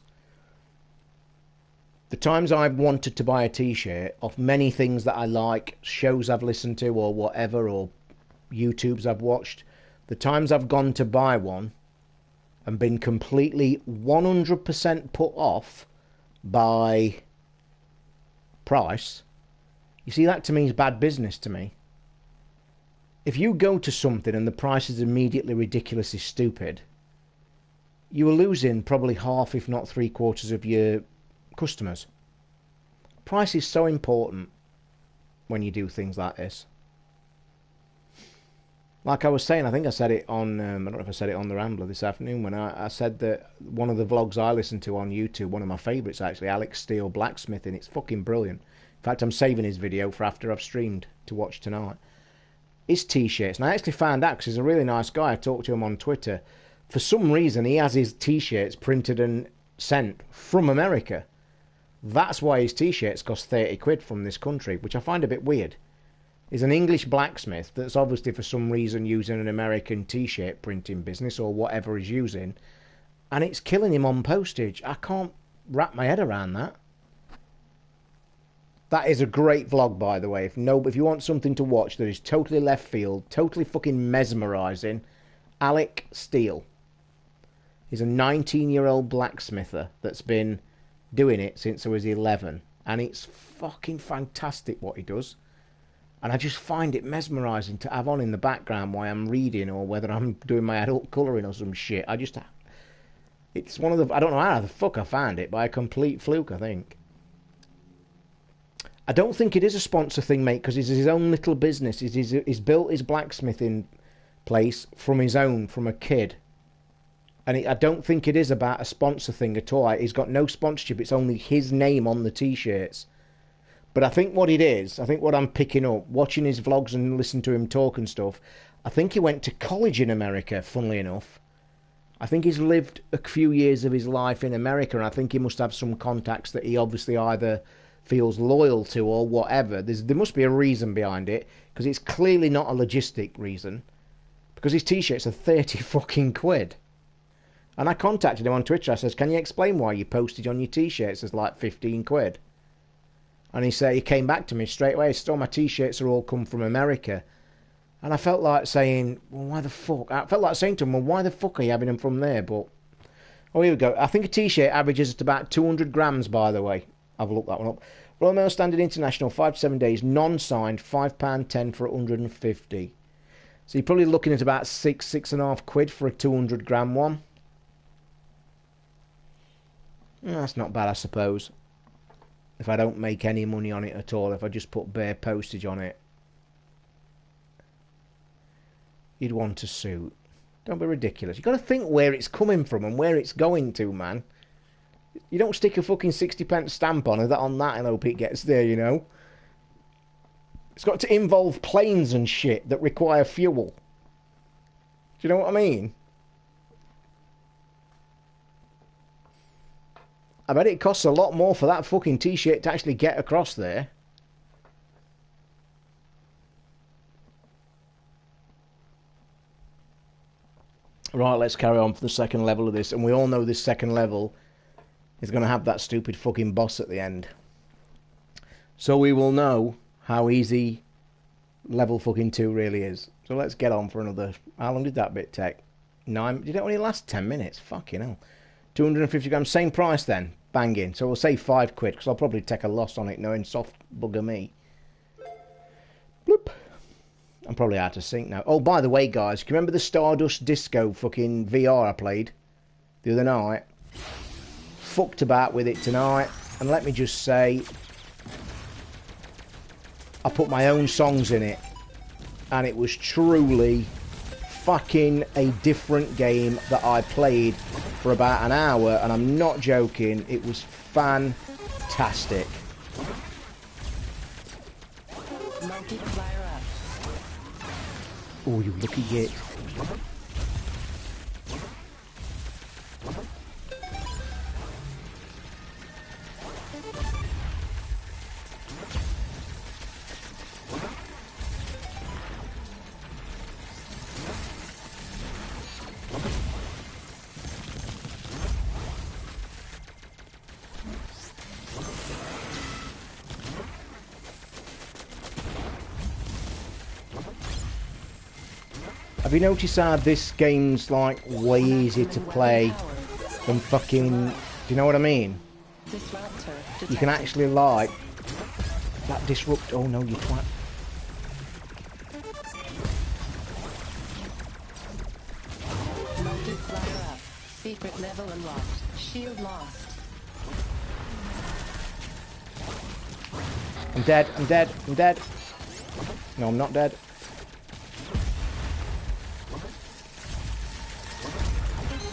A: The times I've wanted to buy a t-shirt of many things that I like, shows I've listened to or whatever, or YouTubes I've watched, the times I've gone to buy one and been completely 100% put off by price, you see, that to me is bad business to me. If you go to something and the price is immediately ridiculously stupid, you are losing probably half, if not 3/4 of your customers. Price is so important when you do things like this. Like I was saying, I think I said it on, I don't know if I said it on the Rambler this afternoon, when I said that one of the vlogs I listen to on YouTube, one of my favourites actually, Alex Steele Blacksmithing, it's fucking brilliant. In fact, I'm saving his video for after I've streamed to watch tonight. It's t-shirts, and I actually found out, because he's a really nice guy, I talked to him on Twitter, for some reason he has his t-shirts printed and sent from America. That's why his t-shirts cost 30 quid from this country, which I find a bit weird. He's an English blacksmith that's obviously for some reason using an American t-shirt printing business or whatever he's using, and it's killing him on postage. I can't wrap my head around that. That is a great vlog, by the way. If you want something to watch that is totally left field, totally fucking mesmerising, Alec Steele. He's a 19-year-old blacksmither that's been doing it since I was 11, and it's fucking fantastic what he does. And I just find it mesmerising to have on in the background while I'm reading or whether I'm doing my adult colouring or some shit. It's one of the... I don't know how the fuck I found it, by a complete fluke, I think. I don't think it is a sponsor thing, mate, because it's his own little business. He's built his blacksmithing place from a kid. And I don't think it is about a sponsor thing at all. He's got no sponsorship. It's only his name on the T-shirts. But I think what it is, I think what I'm picking up, watching his vlogs and listening to him talk and stuff, I think he went to college in America, funnily enough. I think he's lived a few years of his life in America, and I think he must have some contacts that he obviously either feels loyal to or whatever. There must be a reason behind it, because it's clearly not a logistic reason. Because his T-shirts are 30 fucking quid. And I contacted him on Twitter. I says, can you explain why your postage on your T-shirts is like 15 quid? And he came back to me straight away. He said, oh, my T-shirts are all come from America. And I felt like saying, well, why the fuck? I felt like saying to him, well, why the fuck are you having them from there? But, oh, here we go. I think a T-shirt averages at about 200 grams, by the way. I've looked that one up. Royal Mail Standard International, 5 to 7 days, non-signed, £5.10 for 150. So you're probably looking at about £6.5 quid for a 200 gram one. That's not bad, I suppose. If I don't make any money on it at all, if I just put bare postage on it. You'd want a suit. Don't be ridiculous. You've got to think where it's coming from and where it's going to, man. You don't stick a fucking 60p stamp on it and hope it gets there, you know. It's got to involve planes and shit that require fuel. Do you know what I mean? I bet it costs a lot more for that fucking T-shirt to actually get across there. Right, let's carry on for the second level of this. And we all know this second level is going to have that stupid fucking boss at the end. So we will know how easy level fucking 2 really is. So let's get on for another... How long did that bit take? 9... Did it only last 10 minutes? Fucking hell. 250 grams, same price then. Banging. So we'll say 5 quid, because I'll probably take a loss on it knowing soft bugger me. Bloop. I'm probably out of sync now. Oh, by the way, guys, can you remember the Stardust Disco fucking VR I played the other night? Fucked about with it tonight, and let me just say, I put my own songs in it, and it was truly fucking a different game that I played for about an hour, and I'm not joking, it was fantastic.
C: Multiplier up.
A: Oh, you lucky git. Have you noticed how this game's like way easier to play than fucking... Do you know what I mean?
C: Disruptor
A: You can
C: detected.
A: actually like... That disrupt... Oh no, you twat.
C: Multiplier up. Secret level unlocked. Shield lost.
A: I'm dead, I'm dead, I'm dead. No, I'm not dead.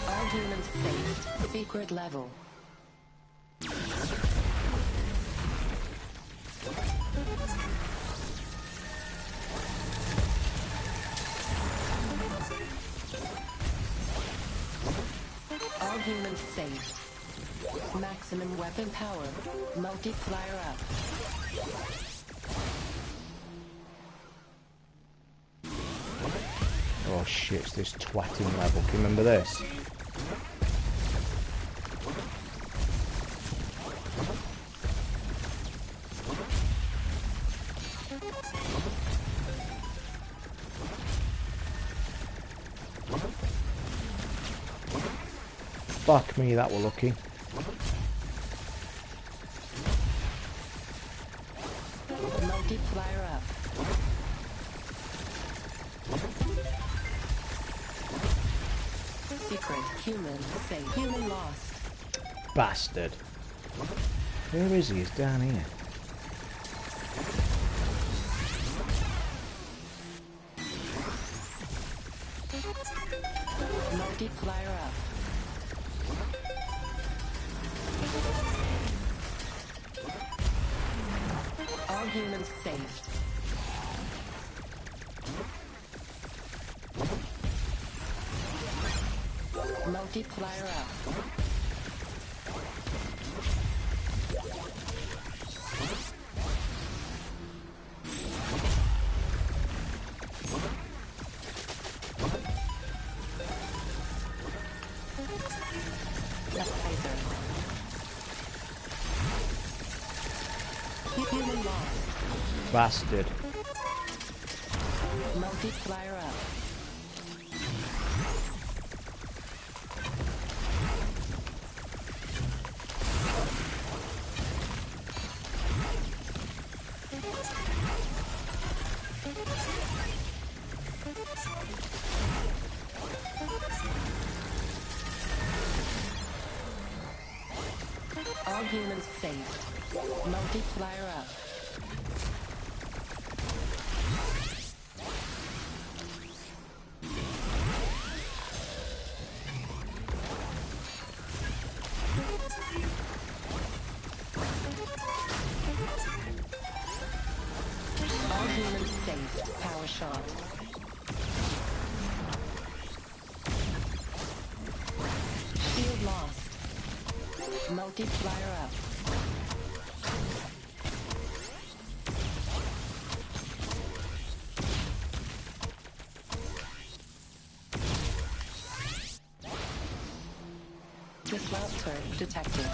C: All humans saved. Secret level. All humans saved. Maximum weapon power. Multiplier up.
A: Oh shit, it's this twatting level. Can you remember this? Fuck me, that were lucky.
C: Multiplier up. Secret. Human. Safe. Human lost.
A: Bastard. Where is he? He's down here.
C: Multiplier up. All humans saved. Multiplier up. Human lost.
A: Bastard.
C: Multiplier up. All humans saved. Multiplier up. All humans saved. Power shot. Shield lost. Multiplier up. Disruptor detected.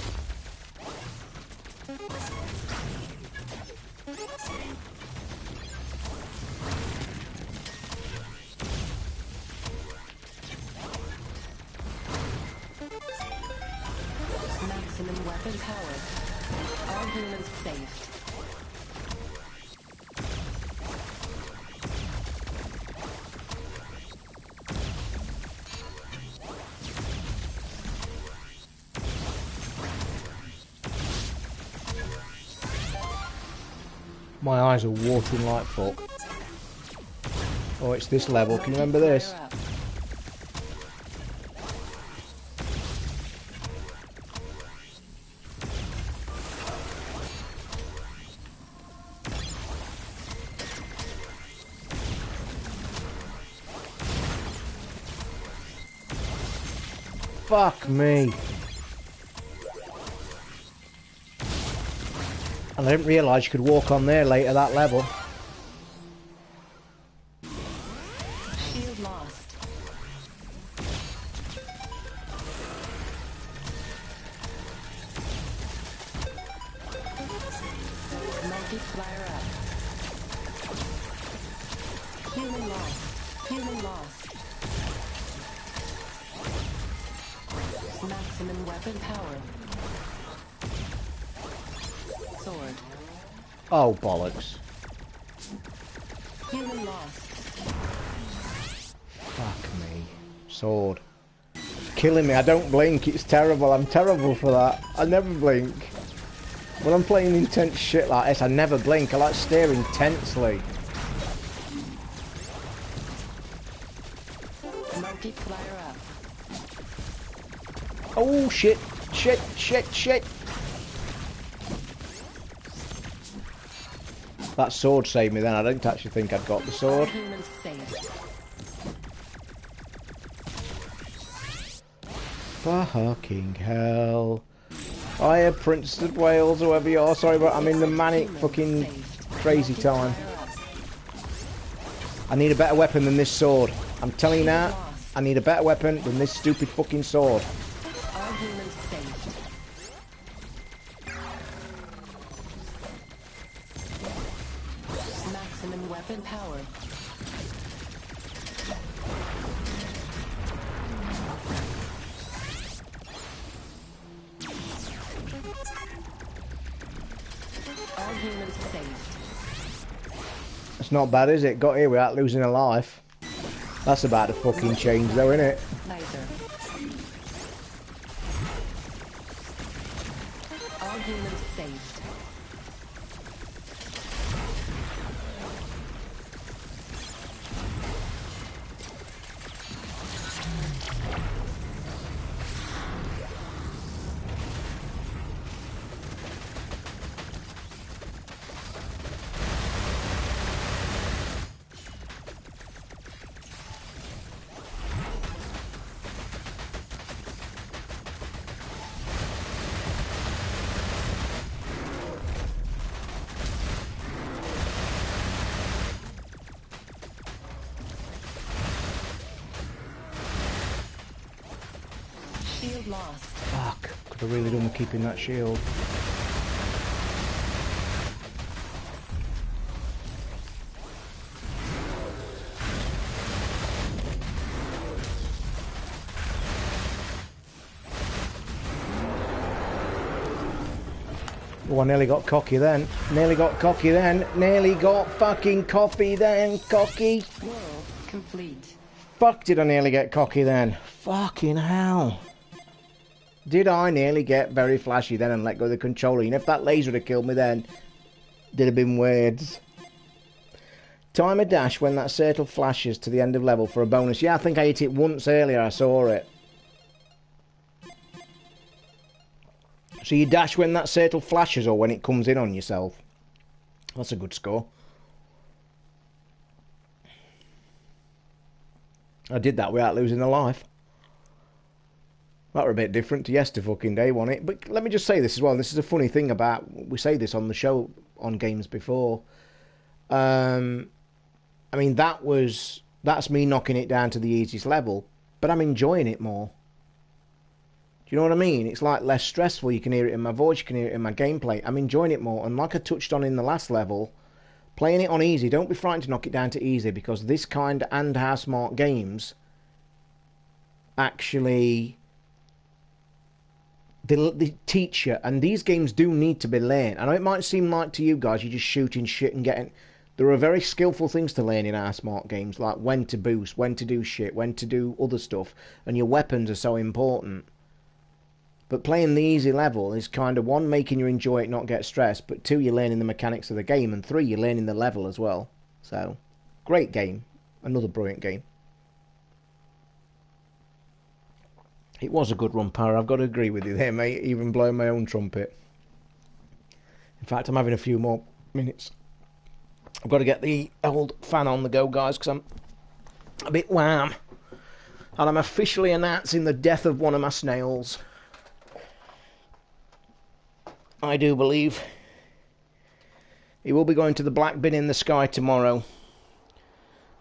C: Maximum weapon power. All humans saved.
A: My eyes are watering like fuck. Oh, it's this level. Can you remember this?
C: Multiplier up.
A: Fuck me. And I didn't realise you could walk on there later that level.
C: Shield lost. Multiplier up. Human lost. Human lost. Maximum weapon power. Sword.
A: Oh, bollocks.
C: Human lost.
A: Fuck me. Sword. It's killing me. I don't blink. It's terrible. I'm terrible for that. I never blink. When I'm playing intense shit like this, I never blink. I like stare intensely.
C: Multiplier up.
A: Oh, shit. Shit, shit, shit. That sword saved me then. I didn't actually think I'd got the
C: All
A: sword.
C: humans saved.
A: Fucking hell. Hiya, Prince of Wales, whoever you are. Sorry, but I'm in the manic fucking crazy time. I need a better weapon than this sword. I'm telling you now, I need a better weapon than this stupid fucking sword.
C: All humans saved. Maximum weapon power. All humans saved.
A: It's not bad, is it? Got here without losing a life. That's about to fucking change though, innit?
C: Neither. All humans saved. Shield lost.
A: Fuck. Could have really done with keeping that shield. Oh, I nearly got cocky then. Nearly got cocky then. Nearly got fucking coffee then. Cocky.
C: World complete.
A: Fuck, did I nearly get cocky then? Fucking hell. Did I nearly get very flashy then and let go of the controller? You know, if that laser would have killed me then, it'd have been weird. Time a dash when that circle flashes to the end of level for a bonus. Yeah, I think I hit it once earlier. I saw it. So you dash when that circle flashes or when it comes in on yourself. That's a good score. I did that without losing a life. That were a bit different to yesterday fucking day, wasn't it? But let me just say this as well. This is a funny thing about... We say this on the show on games before. I mean, that's me knocking it down to the easiest level. But I'm enjoying it more. Do you know what I mean? It's like less stressful. You can hear it in my voice. You can hear it in my gameplay. I'm enjoying it more. And like I touched on in the last level... Playing it on easy, don't be frightened to knock it down to easy, because this kind and How Smart Games actually they teach you, and these games do need to be learned. I know it might seem like to you guys you're just shooting shit and getting... There are very skillful things to learn in How Smart Games, like when to boost, when to do shit, when to do other stuff, and your weapons are so important. But playing the easy level is kind of, one, making you enjoy it, not get stressed, but two, you're learning the mechanics of the game, and three, you're learning the level as well. So, great game. Another brilliant game. It was a good run, Power. I've got to agree with you there, mate. Even blowing my own trumpet. In fact, I'm having a few more minutes. I've got to get the old fan on the go, guys, because I'm a bit wham. And I'm officially announcing the death of one of my snails. I do believe he will be going to the black bin in the sky tomorrow.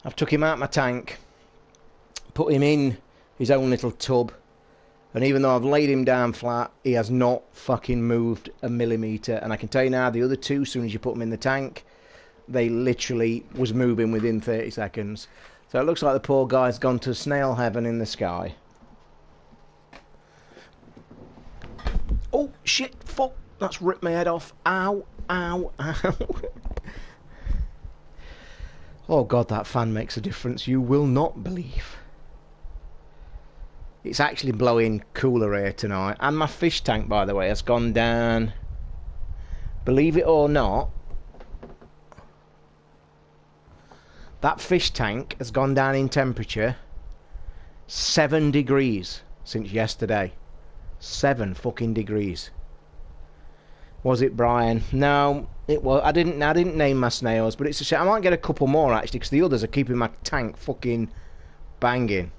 A: I've took him out my tank, put him in his own little tub, and even though I've laid him down flat, he has not fucking moved a millimetre. And I can tell you now, the other two, as soon as you put them in the tank, they literally was moving within 30 seconds. So it looks like the poor guy's gone to snail heaven in the sky. Oh shit, fuck. That's ripped my head off. Ow, ow, ow. Oh God, that fan makes a difference. You will not believe. It's actually blowing cooler air tonight. And my fish tank, by the way, has gone down. Believe it or not, that fish tank has gone down in temperature 7 degrees since yesterday. 7 fucking degrees. Was it Brian? No, it was. I didn't name my snails, but it's a shame. I might get a couple more actually, because the others are keeping my tank fucking banging.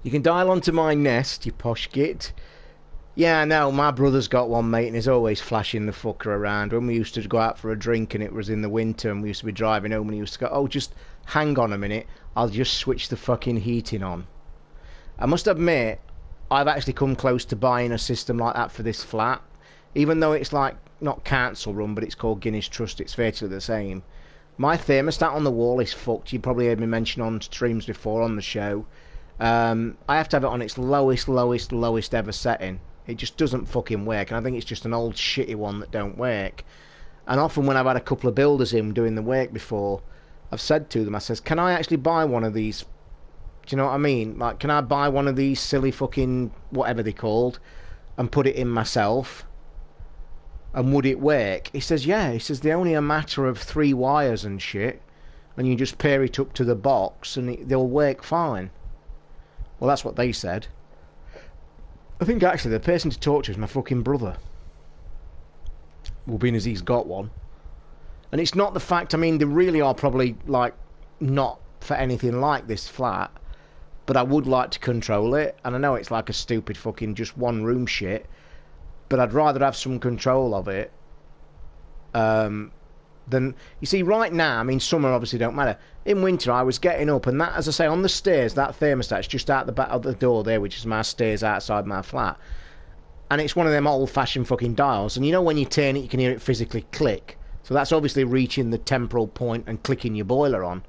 A: You can dial onto my Nest, you posh git. Yeah, no, my brother's got one, mate, and he's always flashing the fucker around. When we used to go out for a drink and it was in the winter and we used to be driving home and he used to go, oh, just hang on a minute, I'll just switch the fucking heating on. I must admit, I've actually come close to buying a system like that for this flat. Even though it's like, not council run, but it's called Guinness Trust, it's virtually the same. My thermostat on the wall is fucked. You probably heard me mention on streams before on the show. I have to have it on its lowest ever setting. It just doesn't fucking work, and I think it's just an old shitty one that don't work. And often when I've had a couple of builders in doing the work before, I've said to them, I says, can I actually buy one of these? Do you know what I mean? Like, can I buy one of these silly fucking whatever they're called and put it in myself? And would it work? He says, yeah. He says, they're only a matter of 3 wires and shit, and you just pair it up to the box and they'll work fine. Well, that's what they said. I think actually the person to talk to is my fucking brother. Well, being as he's got one. And it's not the fact, I mean, they really are probably, like, not for anything like this flat. But I would like to control it. And I know it's like a stupid fucking just one room shit. But I'd rather have some control of it. Than, you see, right now, I mean, summer obviously don't matter. In winter, I was getting up, and that, as I say, on the stairs, that thermostat's just out the back of the door there, which is my stairs outside my flat. And it's one of them old-fashioned fucking dials, and you know when you turn it, you can hear it physically click. So that's obviously reaching the temporal point and clicking your boiler on.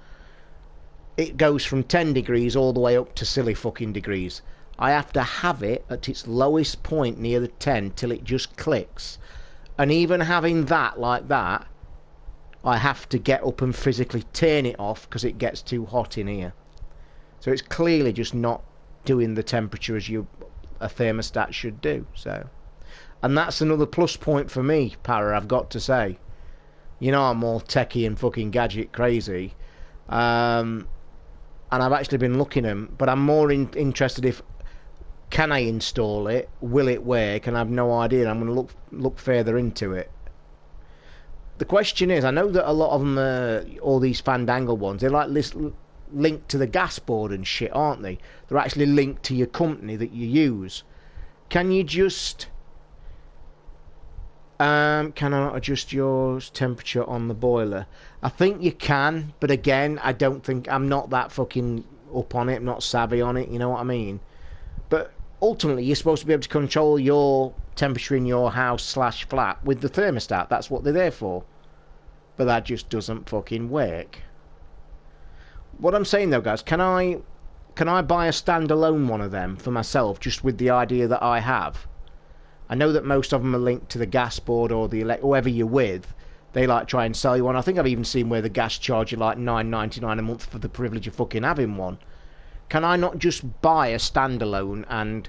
A: It goes from 10 degrees all the way up to silly fucking degrees. I have to have it at its lowest point near the 10 till it just clicks. And even having that like that, I have to get up and physically turn it off because it gets too hot in here. So it's clearly just not doing the temperature as a thermostat should do. So, and that's another plus point for me, Para, I've got to say. You know I'm all techie and fucking gadget crazy. And I've actually been looking at them, but I'm more interested if, can I install it? Will it work? And I have no idea. I'm going to look further into it. The question is, I know that a lot of them, all these Fandangle ones, they're like linked to the gas board and shit, aren't they? They're actually linked to your company that you use. Can you just... can I not adjust your temperature on the boiler? I think you can, but again, I don't think... I'm not that fucking up on it, I'm not savvy on it, you know what I mean? But ultimately, you're supposed to be able to control your temperature in your house / flat with the thermostat. That's what they're there for. But that just doesn't fucking work. What I'm saying though, guys, can I buy a standalone one of them for myself, just with the idea that I have? I know that most of them are linked to the gas board or the whoever you're with. They like try and sell you one. I think I've even seen where the gas charge you like $9.99 a month for the privilege of fucking having one. Can I not just buy a standalone and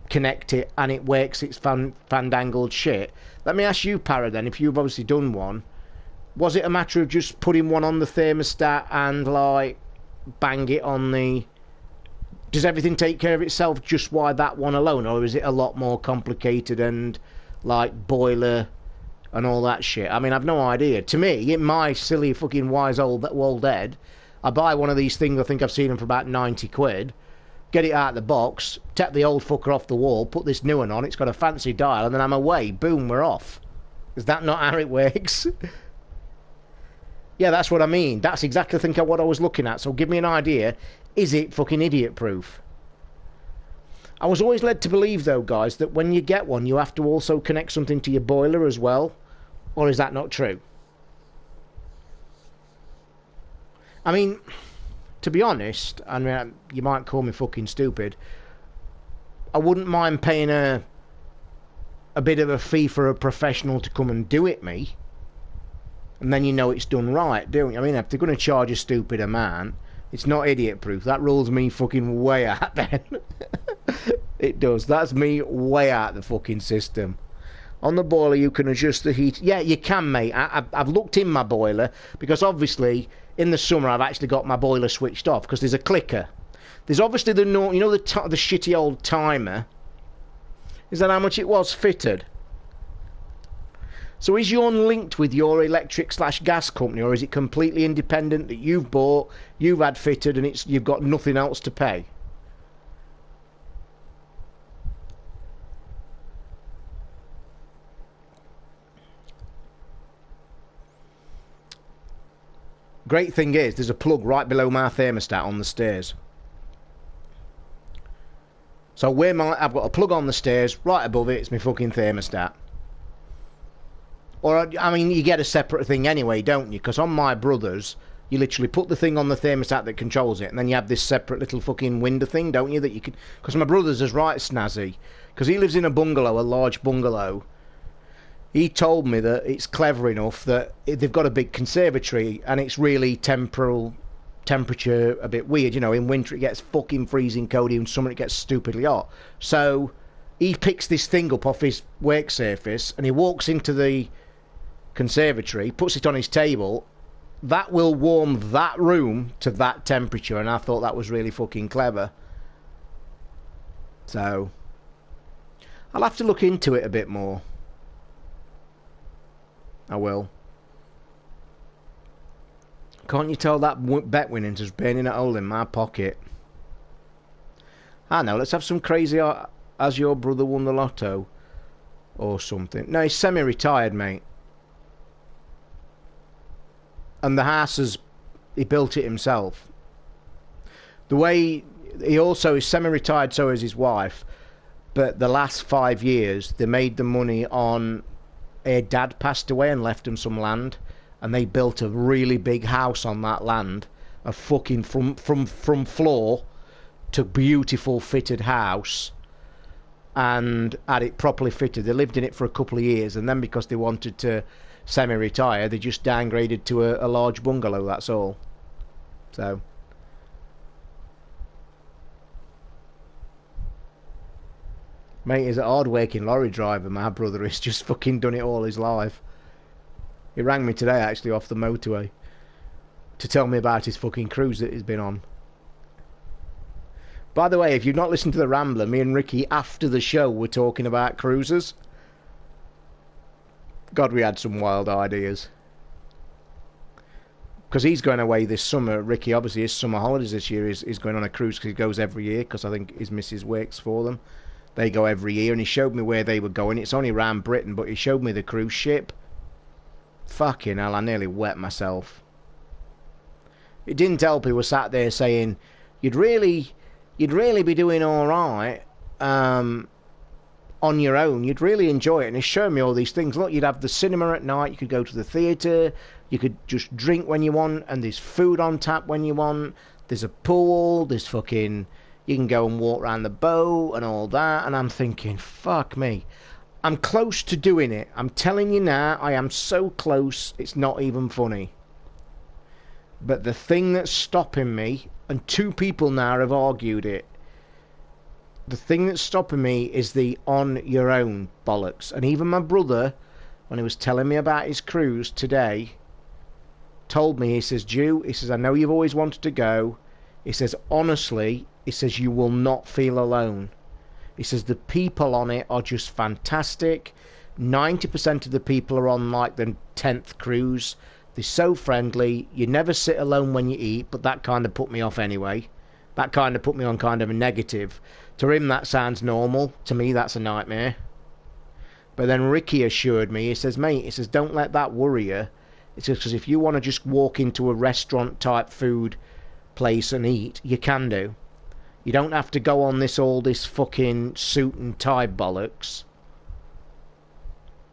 A: connect it and it works its fandangled shit? Let me ask you, Para, then, if you've obviously done one, was it a matter of just putting one on the thermostat and, like, bang it on the... Does everything take care of itself just by that one alone, or is it a lot more complicated and, like, boiler and all that shit? I mean, I've no idea. To me, in my silly fucking wise old head, I buy one of these things, I think I've seen them for about 90 quid, get it out of the box, take the old fucker off the wall, put this new one on, it's got a fancy dial, and then I'm away. Boom, we're off. Is that not how it works? Yeah, that's what I mean. That's exactly what I was looking at. So give me an idea. Is it fucking idiot proof? I was always led to believe, though, guys, that when you get one, you have to also connect something to your boiler as well. Or is that not true? I mean, to be honest, I mean, you might call me fucking stupid, I wouldn't mind paying a bit of a fee for a professional to come and do it me. And then you know it's done right, don't you? I mean, if they're going to charge a stupid amount, it's not idiot proof. That rules me fucking way out then. It does. That's me way out the fucking system. On the boiler, you can adjust the heat. Yeah, you can, mate. I've looked in my boiler, because obviously, in the summer, I've actually got my boiler switched off, because there's a clicker. There's obviously the shitty old timer. Is that how much it was fitted? So is yours linked with your electric / gas company, or is it completely independent that you've bought, you've had fitted, and you've got nothing else to pay? Great thing is, there's a plug right below my thermostat on the stairs. So I've got a plug on the stairs, right above it, it's my fucking thermostat. Or, I mean, you get a separate thing anyway, don't you? Because on my brother's, you literally put the thing on the thermostat that controls it, and then you have this separate little fucking window thing, don't you? That you can... Because my brother's is right snazzy. Because he lives in a bungalow, a large bungalow. He told me that it's clever enough that they've got a big conservatory, and it's really temperature a bit weird. You know, in winter it gets fucking freezing cold, in summer it gets stupidly hot. So he picks this thing up off his work surface, and he walks into the conservatory, puts it on his table. That will warm that room to that temperature, and I thought that was really fucking clever. So I'll have to look into it a bit more. I will. Can't you tell that bet winnings is burning a hole in my pocket? I know, let's have some crazy as your brother won the lotto or something. No, he's semi-retired, mate. And the house he built it himself. The way he also is semi-retired, so is his wife. But the last 5 years, they made the money on her dad passed away and left them some land, and they built a really big house on that land, a fucking from floor to beautiful fitted house, and had it properly fitted. They lived in it for a couple of years, and then because they wanted to semi-retire, they just downgraded to a large bungalow, that's all. So mate is a hard-working lorry driver. My brother has just fucking done it all his life. He rang me today actually off the motorway to tell me about his fucking cruise that he's been on. By the way, if you've not listened to the Rambler, me and Ricky after the show were talking about cruises. God, we had some wild ideas. Because he's going away this summer. Ricky, obviously, his summer holidays this year is going on a cruise because he goes every year, because I think his missus works for them. They go every year, and he showed me where they were going. It's only around Britain, but he showed me the cruise ship. Fucking hell, I nearly wet myself. It didn't help he was sat there saying, you'd really be doing alright, on your own. You'd really enjoy it. And he's showing me all these things. Look, you'd have the cinema at night, you could go to the theatre, you could just drink when you want, and there's food on tap when you want, there's a pool, there's fucking, you can go and walk around the boat and all that. And I'm thinking, fuck me, I'm close to doing it. I'm telling you now, I am so close, it's not even funny. But the thing that's stopping me, and 2 people now have argued it, the thing that's stopping me is the on your own bollocks. And even my brother, when he was telling me about his cruise today, told me, he says, Jew, he says, I know you've always wanted to go. He says, honestly, he says, you will not feel alone. He says, the people on it are just fantastic. 90% of the people are on like the 10th cruise. They're so friendly. You never sit alone when you eat, but that kind of put me off anyway. That kind of put me on kind of a negative. To him, that sounds normal. To me, that's a nightmare. But then Ricky assured me, he says, mate, he says, don't let that worry you. He says, because if you want to just walk into a restaurant-type food place and eat, you can do. You don't have to go on all this fucking suit and tie bollocks.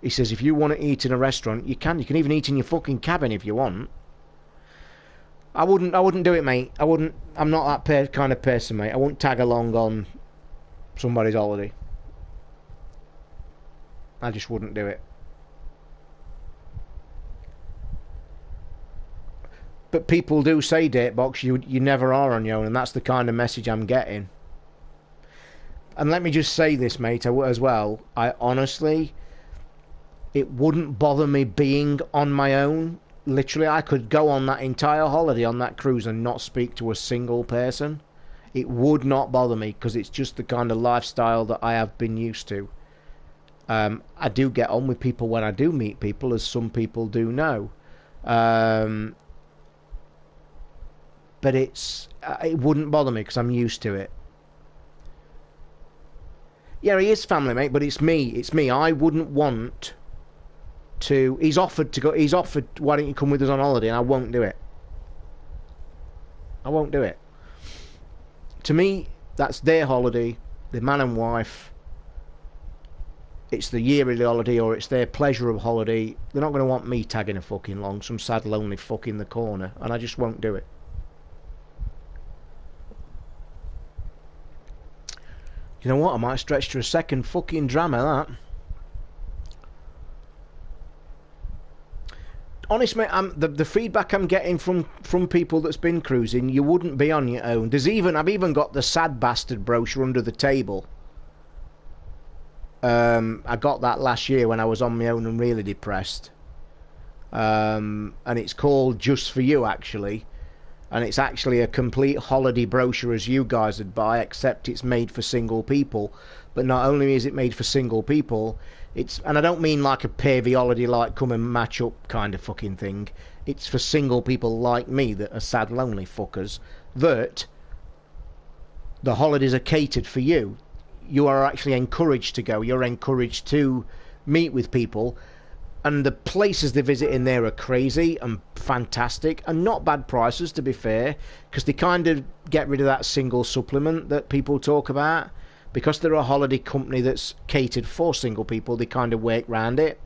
A: He says, if you want to eat in a restaurant, you can. You can even eat in your fucking cabin if you want. I wouldn't do it, mate. I'm not that kind of person, mate. I won't tag along on somebody's holiday. I just wouldn't do it. But people do say, Datebox, you never are on your own, and that's the kind of message I'm getting. And let me just say this, mate, as well. I honestly, it wouldn't bother me being on my own. Literally, I could go on that entire holiday on that cruise and not speak to a single person. It would not bother me, because it's just the kind of lifestyle that I have been used to. I do get on with people when I do meet people, as some people do know. But it wouldn't bother me, because I'm used to it. Yeah, he is family, mate, but it's me. I wouldn't want to. He's offered to go. He's offered, why don't you come with us on holiday? And I won't do it. I won't do it. To me, that's their holiday, the man and wife. It's the yearly holiday, or it's their pleasure of holiday. They're not going to want me tagging a fucking along, some sad lonely fuck in the corner, and I just won't do it. You know what? I might stretch to a second fucking drama, that. Honest mate, the feedback I'm getting from people that's been cruising, you wouldn't be on your own. I've even got the sad bastard brochure under the table. I got that last year when I was on my own and really depressed. And it's called Just For You, actually. And it's actually a complete holiday brochure as you guys would buy, except it's made for single people. But not only is it made for single people, and I don't mean like a pavey holiday, like come and match up kind of fucking thing. It's for single people like me that are sad, lonely fuckers, that the holidays are catered for you. You are actually encouraged to go. You're encouraged to meet with people. And the places they visit in there are crazy and fantastic, and not bad prices, to be fair, because they kind of get rid of that single supplement that people talk about. Because they're a holiday company that's catered for single people, they kind of work round it.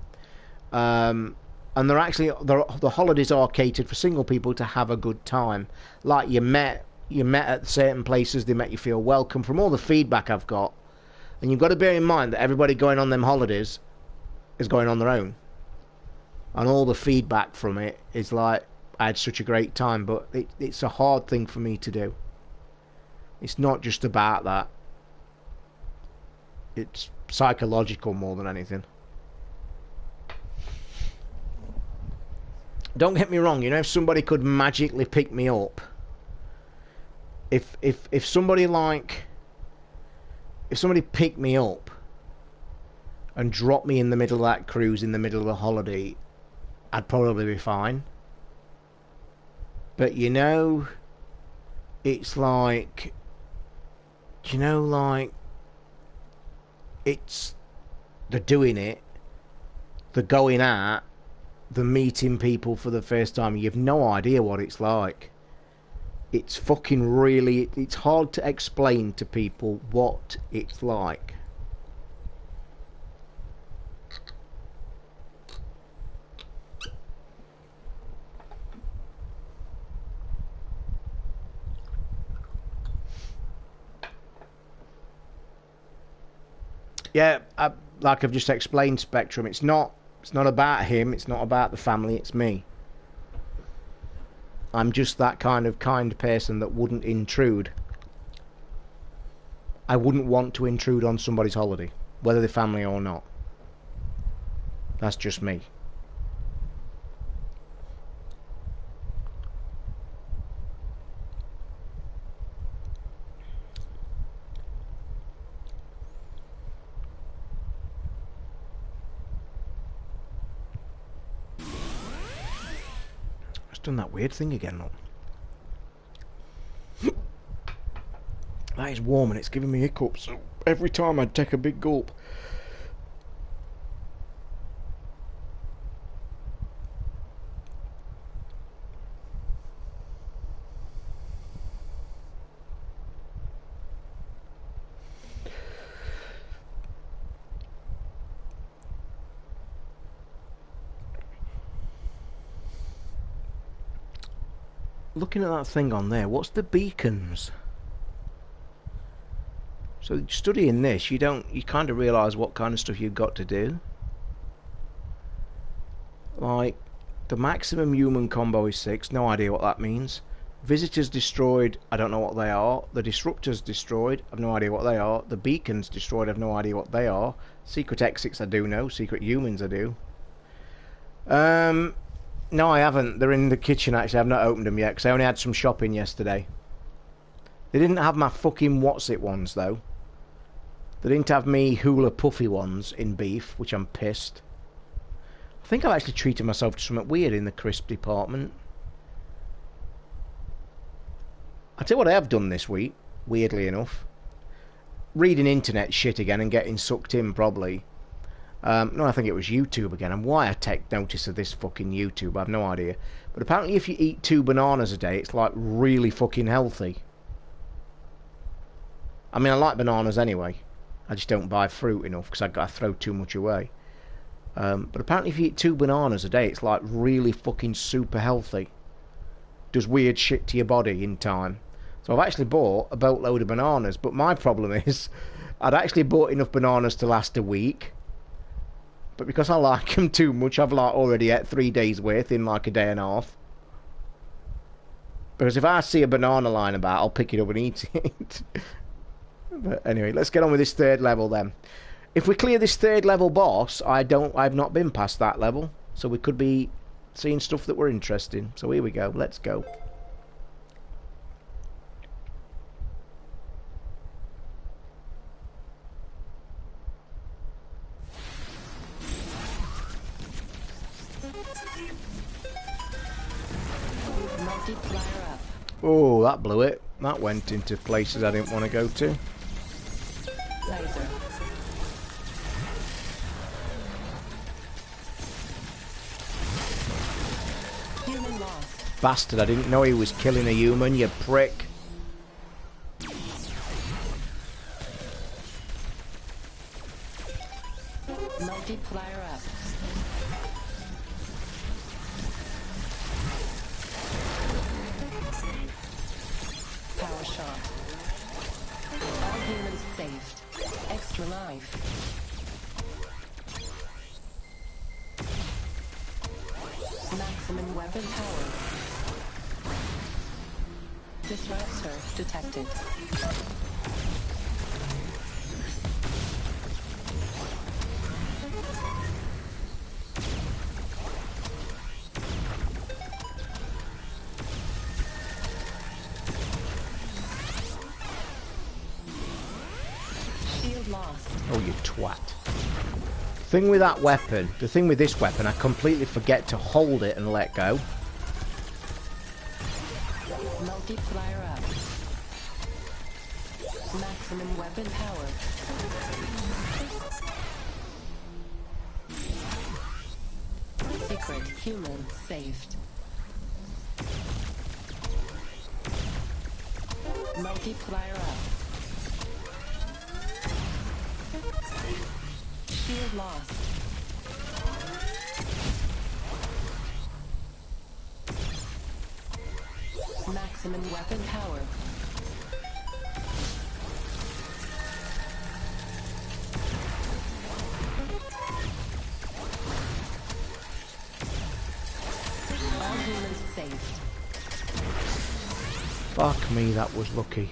A: And the holidays are catered for single people to have a good time. Like you met at certain places, they make you feel welcome. From all the feedback I've got, and you've got to bear in mind that everybody going on them holidays is going on their own. And all the feedback from it is like, I had such a great time, but it's a hard thing for me to do. It's not just about that. It's psychological more than anything. Don't get me wrong, you know, if somebody could magically pick me up, if somebody picked me up and dropped me in the middle of that cruise, in the middle of the holiday, I'd probably be fine. But you know, it's like, it's the doing it, the going out, the meeting people for the first time. You've no idea what it's like. It's fucking really, it's hard to explain to people what it's like. Yeah, like I've just explained, Spectrum, it's not about him, it's not about the family, it's me. I'm just that kind person that wouldn't intrude. I wouldn't want to intrude on somebody's holiday, whether they're family or not. That's just me. Done that weird thing again, look. That is warm and it's giving me hiccups every time I take a big gulp. Looking at that thing on there, what's the beacons? So studying this, you kind of realise what kind of stuff you've got to do. Like, the maximum human combo is 6, no idea what that means. Visitors destroyed, I don't know what they are. The disruptors destroyed, I've no idea what they are. The beacons destroyed, I've no idea what they are. Secret exits I do know, secret humans I do. No, I haven't. They're in the kitchen, actually. I've not opened them yet, because I only had some shopping yesterday. They didn't have my fucking what's-it ones, though. They didn't have me hula puffy ones in beef, which I'm pissed. I think I've actually treated myself to something weird in the crisp department. I'll tell you what I have done this week, weirdly enough. Reading internet shit again and getting sucked in, probably. No, I think it was YouTube again. And why I take notice of this fucking YouTube, I have no idea. But apparently if you eat 2 bananas a day, it's like really fucking healthy. I mean, I like bananas anyway. I just don't buy fruit enough because I throw too much away. But apparently if you eat 2 bananas a day, it's like really fucking super healthy. Does weird shit to your body in time. So I've actually bought a boatload of bananas. But my problem is, I'd actually bought enough bananas to last a week. But because I like them too much, I've like already ate 3 days worth in like a day and a half. Because if I see a banana lying about, I'll pick it up and eat it. But anyway, let's get on with this 3rd level then. If we clear this 3rd level boss, I've not been past that level. So we could be seeing stuff that we're interested in. So here we go, let's go.
C: Multiplier up.
A: Oh, that blew it. That went into places I didn't want to go to.
C: Laser. Human lost.
A: Bastard, I didn't know he was killing a human, you prick.
C: Multiplier up. Power shot. All humans saved. Extra life. Maximum weapon power. Disruptor detected. Shield lost.
A: Oh, you twat. Thing with that weapon, the thing with this weapon, I completely forget to hold it and let go.
C: Multiplier up. Maximum weapon power. Secret human saved. Multiplier up. Shield lost. Maximum weapon power. All humans saved.
A: Fuck me, that was lucky.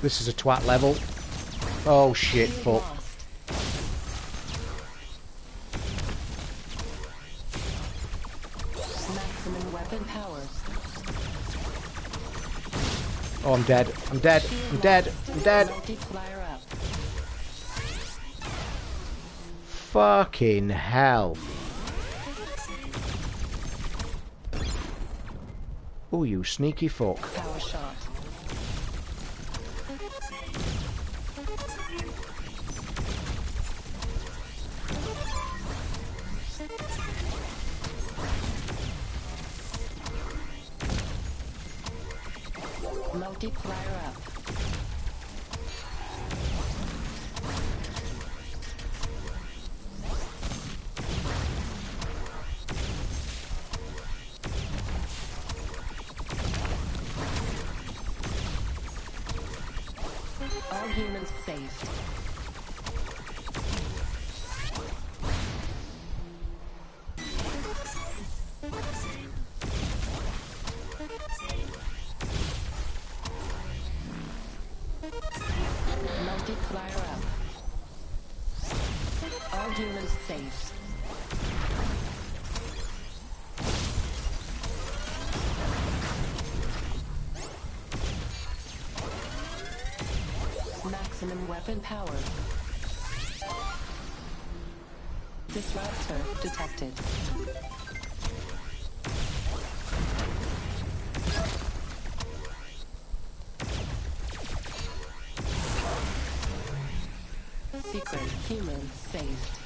A: This is a twat level. Oh shit, fuck.
C: Maximum weapon power.
A: Oh, I'm dead. I'm dead. I'm dead. I'm dead.
C: Multiplier up.
A: Fucking hell. Oh, you sneaky fuck.
C: Power shot. Multiplier up. All humans saved. Multiplier up. All humans saved. Maximum weapon power. Disruptor detected. Secret human saved.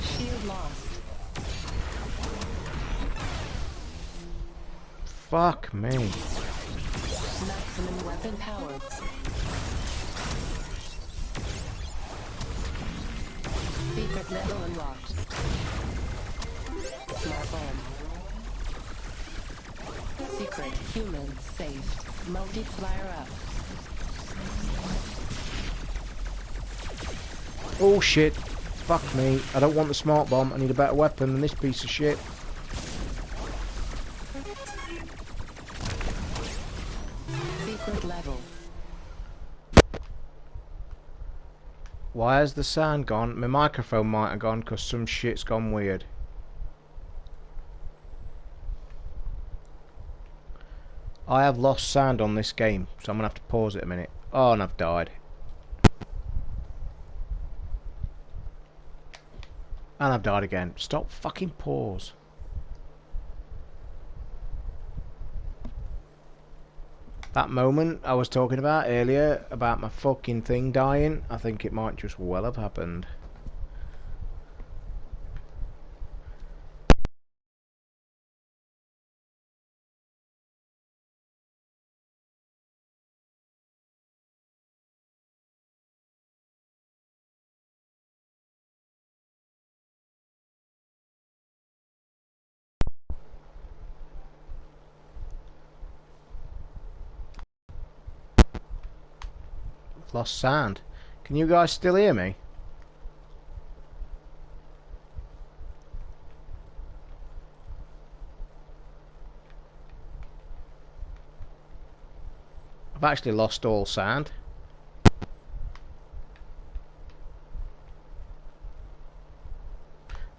C: Shield lost.
A: Fuck me.
C: Maximum weapon powered. Secret level unlocked. Smart bomb. Secret human saved. Multiplier up.
A: Oh shit. Fuck me. I don't want the smart bomb. I need a better weapon than this piece of shit.
C: Secret level.
A: Why has the sound gone? My microphone might have gone because some shit's gone weird. I have lost sound on this game, so I'm going to have to pause it a minute. Oh, and I've died. And I've died again. Stop fucking pause. That moment I was talking about earlier, about my fucking thing dying, I think it might just well have happened. Lost sound. Can you guys still hear me? I've actually lost all sound.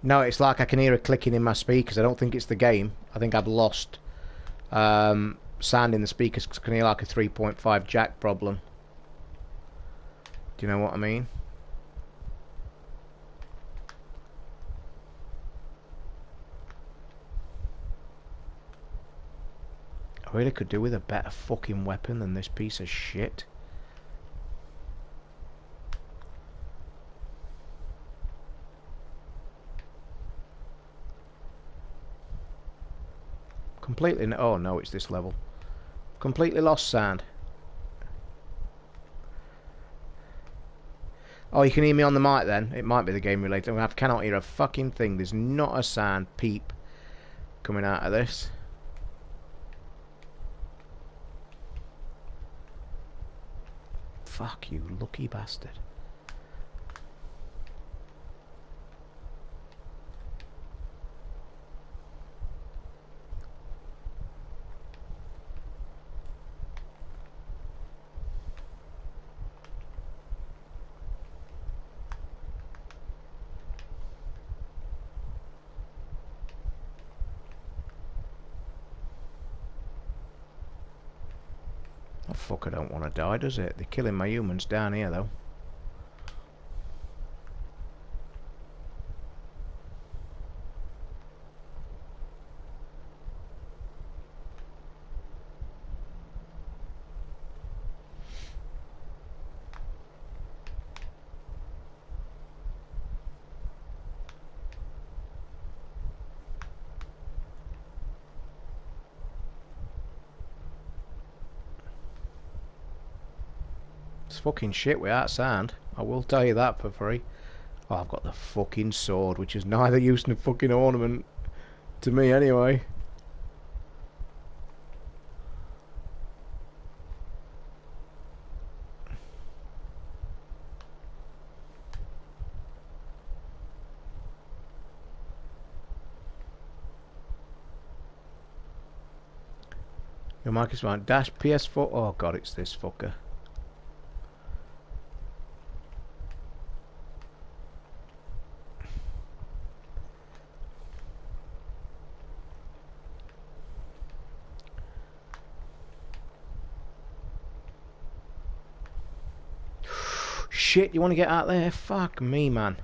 A: No, it's like I can hear a clicking in my speakers. I don't think it's the game. I think I've lost sound in the speakers because I can hear like a 3.5 jack problem. Do you know what I mean? I really could do with a better fucking weapon than this piece of shit. Completely... Oh no, it's this level. Completely lost sound. Oh, you can hear me on the mic then? It might be the game related. I cannot hear a fucking thing. There's not a sound peep coming out of this. Fuck you, lucky bastard. Oh fuck, I don't want to die, does it? They're killing my humans down here though. It's fucking shit without sound. I will tell you that for free. Oh, I've got the fucking sword, which is neither use nor fucking ornament. To me, anyway. Your mic is fine. Dash PS4. Oh god, it's this fucker. Shit, you want to get out there? Fuck me, man.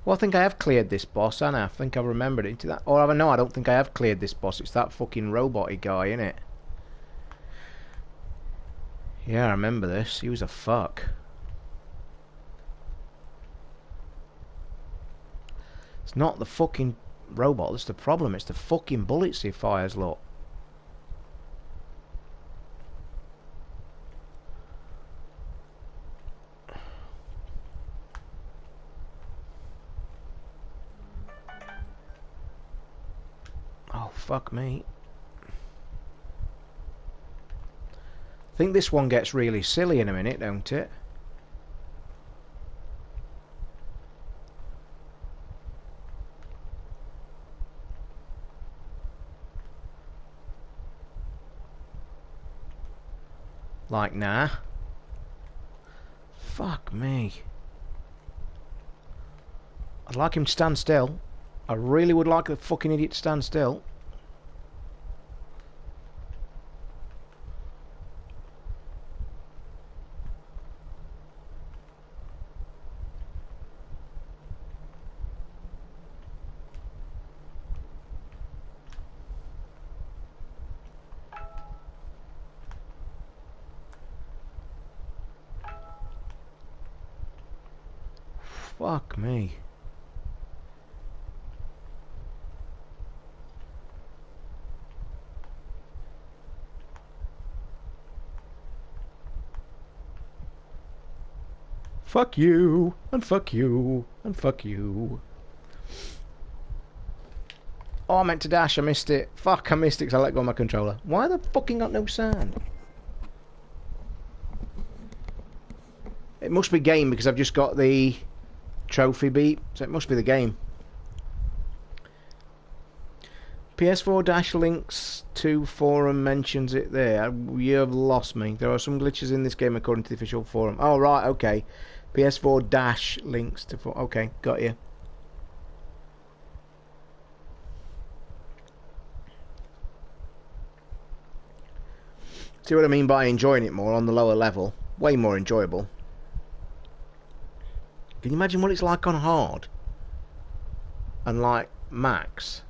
A: Well, I think I have cleared this boss, and I think I've remembered it into that. Or no, I don't think I have cleared this boss. It's that fucking robot-y guy, innit? Yeah, I remember this. He was a fuck. It's not the fucking robot that's the problem. It's the fucking bullets he fires, look. Oh, fuck me. I think this one gets really silly in a minute, don't it? Like, nah. Fuck me. I'd like him to stand still. I really would like the fucking idiot to stand still. Fuck me. Fuck you, and fuck you, and fuck you. Oh, I meant to dash, I missed it. Fuck, I missed it because I let go of my controller. Why the fucking got no sound? It must be game because I've just got the trophy beat, so it must be the game. PS4 dash links to forum mentions it there. You have lost me. There are some glitches in this game according to the official forum. Oh, right, okay. PS4 dash links to forum. Okay, got you. See what I mean by enjoying it more on the lower level? Way more enjoyable. Can you imagine what it's like on hard? And like max?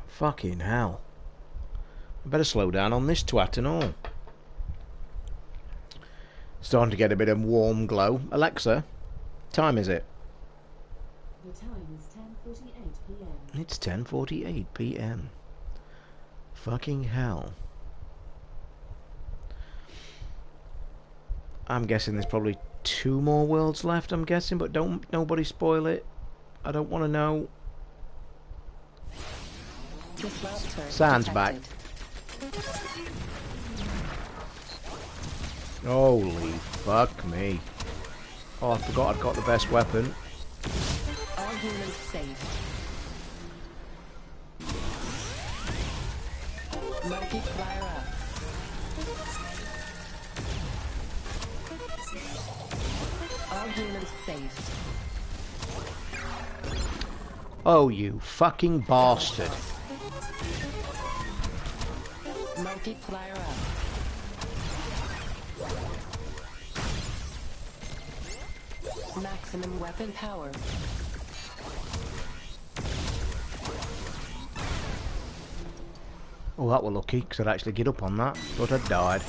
A: Fucking hell. I better slow down on this twat and all. Starting to get a bit of warm glow. Alexa, time is it?
B: The time is 10:48 p.m.
A: It's 10:48 p.m. Fucking hell. I'm guessing there's probably 2 more worlds left, I'm guessing, but don't nobody spoil it. I don't want to know. Sounds back. Holy fuck me. Oh, I forgot I've got the best weapon.
C: All humans safe. Multiplier up. All humans safe.
A: Oh, you fucking bastard.
C: Multiplier up. Maximum weapon power.
A: Oh, that were lucky, because I'd actually get up on that. Thought I'd died.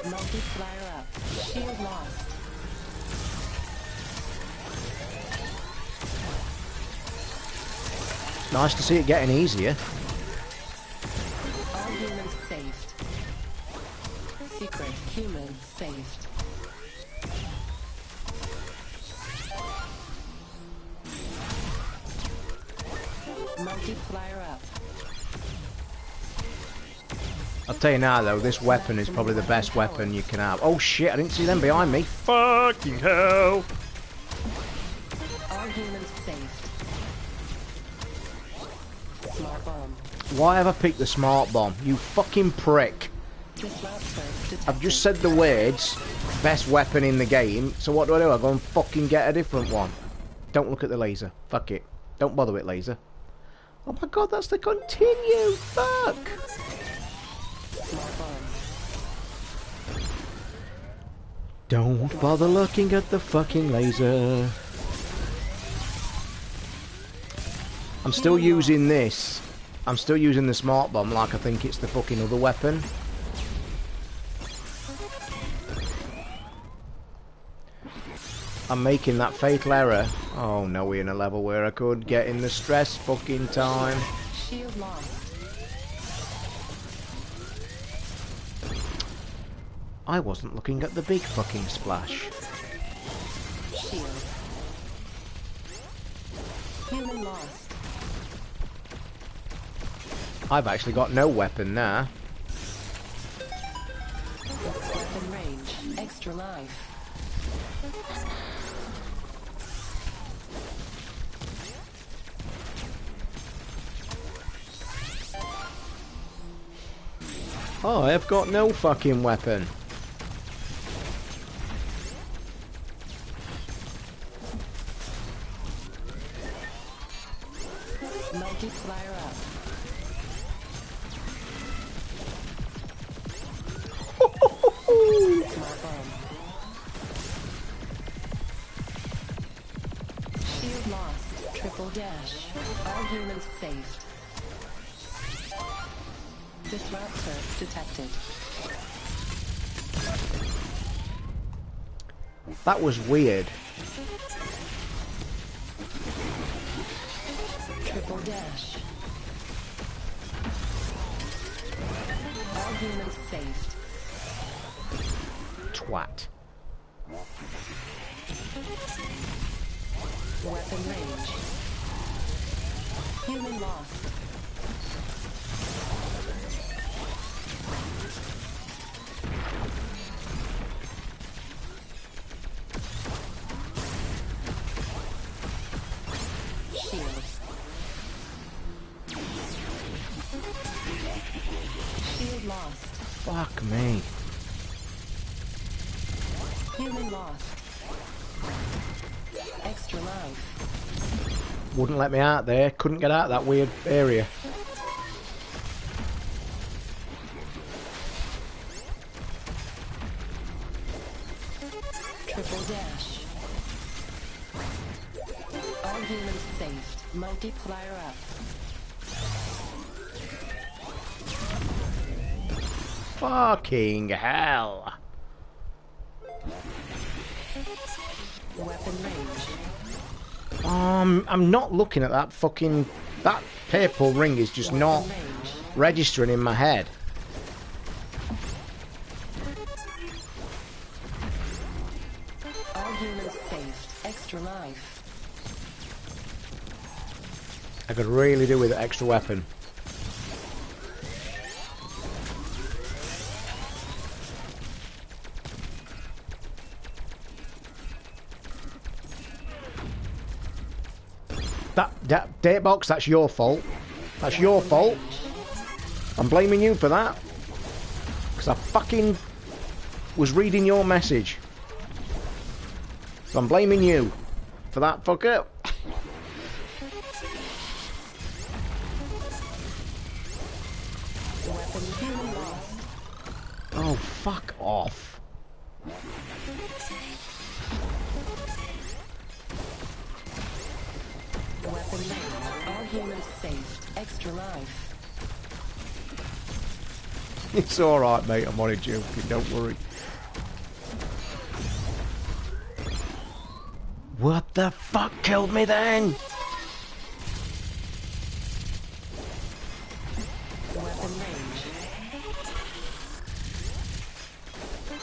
C: Multiplier up. Shield lost.
A: Nice to see it getting easier.
C: All humans saved. Secret humans saved. Multiplier up.
A: I'll tell you now though, this weapon is probably the best weapon you can have. Oh shit, I didn't see them behind me. Fucking hell.
C: All humans saved. Smart bomb.
A: Why have I picked the smart bomb? You fucking prick.
C: Disruptor detected.
A: I've just said the words, best weapon in the game, so what do? I go and fucking get a different one. Don't look at the laser. Fuck it. Don't bother with laser. Oh my god, that's the continue. Fuck.
C: Smart bomb.
A: Don't bother looking at the fucking laser. I'm still using this. I'm still using the smart bomb like I think it's the fucking other weapon. I'm making that fatal error. Oh no, we're in a level where I could get in the stress fucking time.
C: Shield lost.
A: I wasn't looking at the big fucking splash.
C: Shield. Human lost.
A: I've actually got no weapon now.
C: Weapon range. Extra life.
A: Oh, I've got no fucking weapon.
C: Multiplier up. Smart bomb. Shield lost. Triple dash. All humans saved. Disruptor detected.
A: That was weird.
C: Triple dash. All humans saved.
A: Twat.
C: Weapon range. Human lost. Shield. Shield lost.
A: Fuck me.
C: Human lost. Extra life.
A: Wouldn't let me out there. Couldn't get out of that weird area.
C: Triple dash. All humans saved. Multiplier up.
A: Fucking hell.
C: Weapon range.
A: I'm not looking at that fucking... That purple ring is just not
C: Weapon range.
A: registering in my head.
C: All humans saved. Extra life.
A: I could really do with an extra weapon. That date box, that's your fault. That's your fault. I'm blaming you for that. Because I fucking was reading your message. So I'm blaming you for that fucker.
C: Weapon human lost.
A: Oh, fuck off.
C: Weapon range. All humans saved. Extra life.
A: It's alright, mate. I'm only joking. Don't worry. What the fuck killed me then?
C: Weapon range.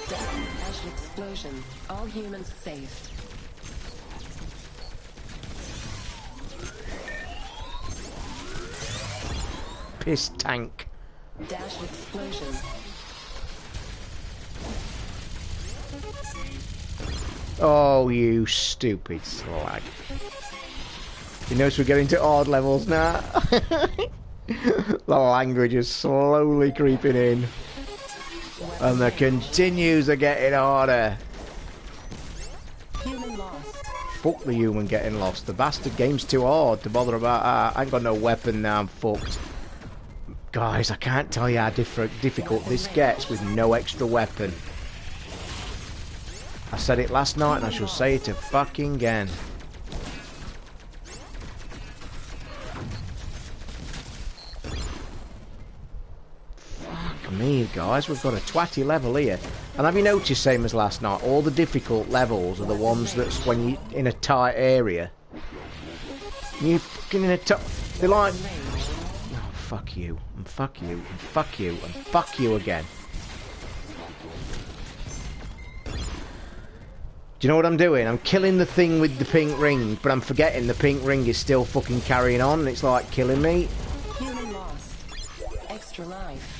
C: Death. Ash explosion. All humans saved.
A: Piss tank.
C: Dash explosion.
A: Oh, you stupid slag. You notice we're getting to odd levels now? The language is slowly creeping in. And the continues are getting harder.
C: Human lost.
A: Fuck the human getting lost. The bastard game's too hard to bother about. I ain't got no weapon now, I'm fucked. Guys, I can't tell you how difficult this gets with no extra weapon. I said it last night and I shall say it fucking again. Fuck me, guys, we've got a twatty level here. And have you noticed, same as last night, all the difficult levels are the ones that's when you're in a tight area. You fucking in a they're like, oh, fuck you, and fuck you, and fuck you, and fuck you again. Do you know what I'm doing? I'm killing the thing with the pink ring, but I'm forgetting the pink ring is still fucking carrying on, and it's like killing me.
C: Human lost. Extra life.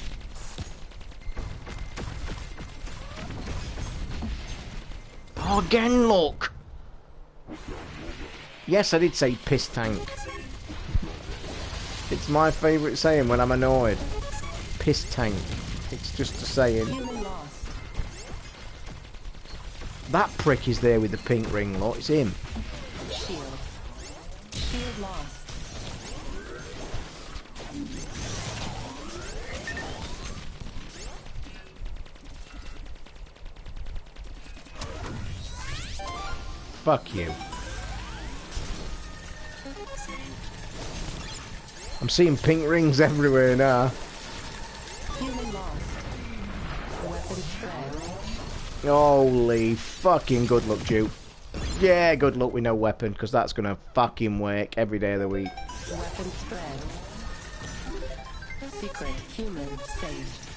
A: Oh, again, look! Yes, I did say piss tank. It's my favourite saying when I'm annoyed. Piss tank. It's just a saying.
C: Human lost.
A: That prick is there with the pink ring, look. It's him.
C: Shield. Shield lost.
A: Fuck you. I'm seeing pink rings everywhere now.
C: Human lost. Weapon spread.
A: Holy fucking good luck, Duke. Yeah, good luck with no weapon, because that's going to fucking work every day of the week.
C: Weapon spread. Secret human saved.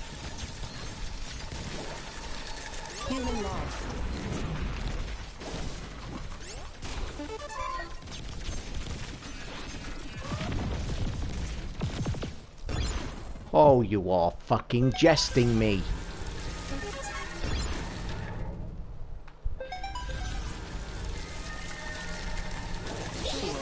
C: Human lost.
A: Oh, you are fucking jesting me.
C: Shield.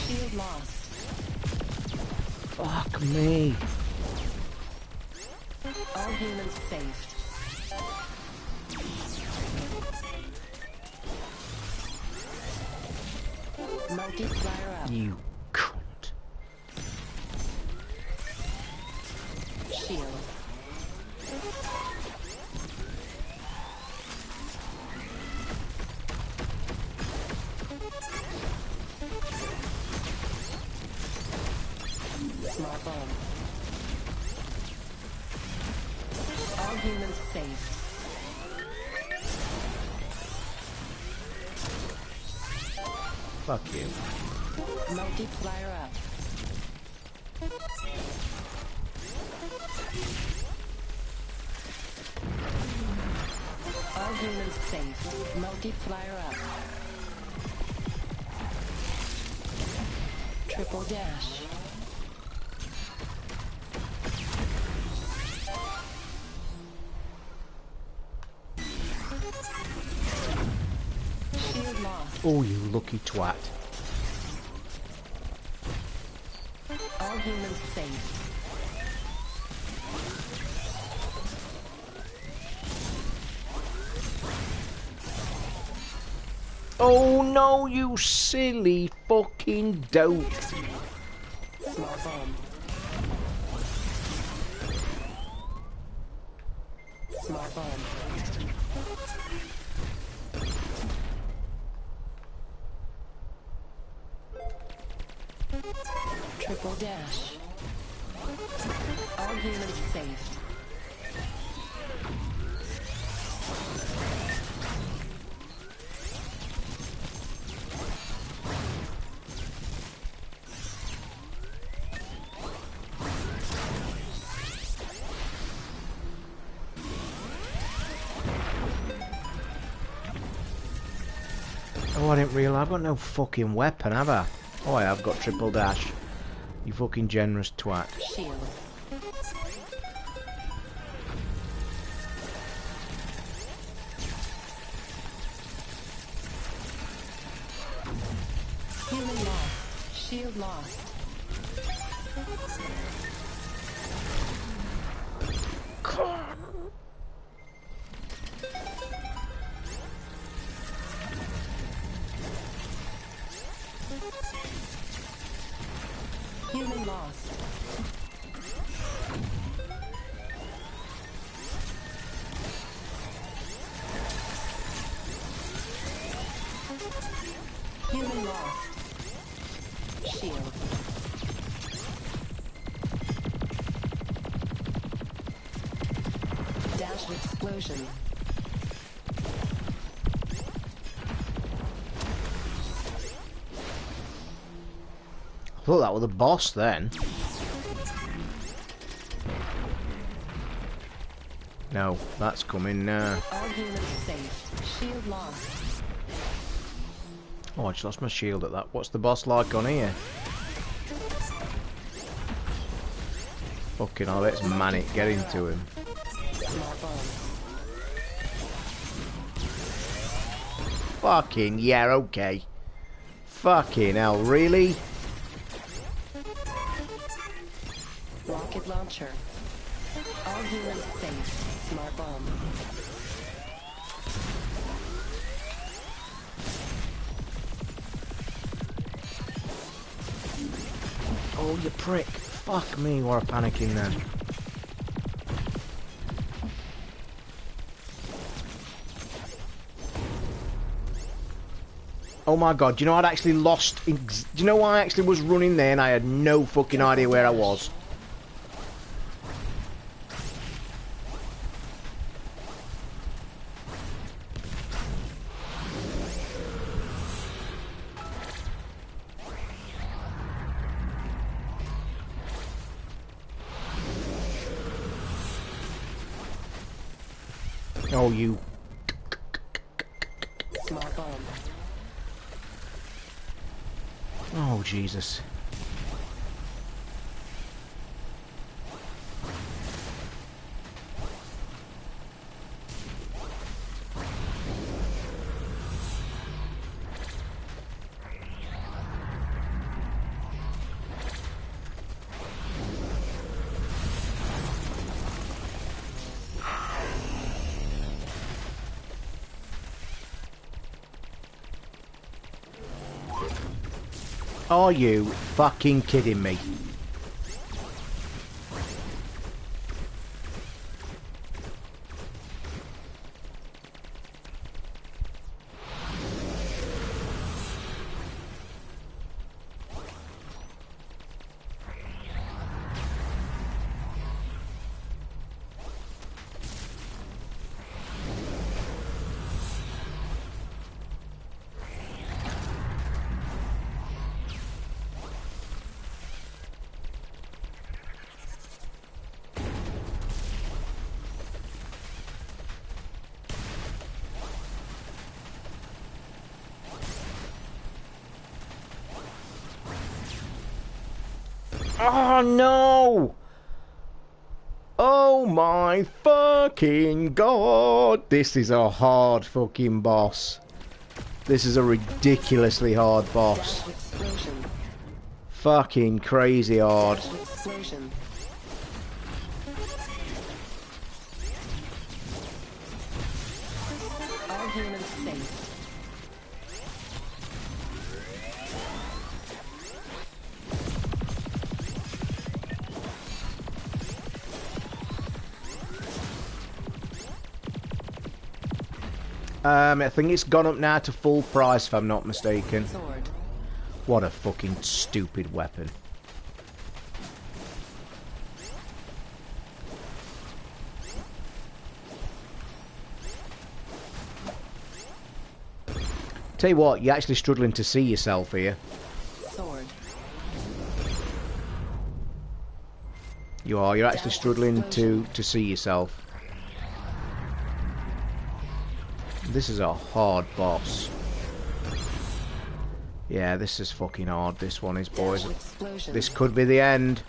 C: Shield lost.
A: Fuck me.
C: All humans saved. Multiplier up.
A: You cunt.
C: Shield. Small bomb. All humans saved.
A: Fuck you.
C: Multiplier up. All humans safe. Multiplier up. Triple dash. Shield lost.
A: Oh, you lucky twat.
C: All humans safe.
A: Oh no, you silly fucking dope.
C: Small bomb. Small bomb. Triple dash. All humans saved.
A: Oh, I didn't realise. I've got no fucking weapon, have I? Oh, I have got triple dash. You fucking generous twat.
C: Shield. Human lost. Shield lost. Dash explosion.
A: I thought that was the boss then. No, that's coming now.
C: All humans safe. Shield lost.
A: Oh, I just lost my shield at that. What's the boss like on here? Fucking hell, let's manic get into him.
C: Small bomb.
A: Fucking yeah, okay. Fucking hell, really?
C: Rocket launcher. All humans safe. Smart bomb.
A: Oh, you prick. Fuck me, we're panicking then. Oh my god, do you know I'd actually lost... Do you know why I actually was running there and I had no fucking idea where I was? Oh, you...
C: Smart bomb.
A: Oh, Jesus. Are you fucking kidding me? Oh no! Oh my fucking god! This is a hard fucking boss. This is a ridiculously hard boss.
C: Dash explosion.
A: Fucking crazy hard.
C: Dash explosion. All humans safe.
A: I think it's gone up now to full price if I'm not mistaken.
C: Sword.
A: What a fucking stupid weapon. Tell you what, you're actually struggling to see yourself here.
C: Sword.
A: You are, you're actually struggling to see yourself. This is a hard boss. Yeah, this is fucking hard, this one is, boys.
C: Dash explosion.
A: This could be the end.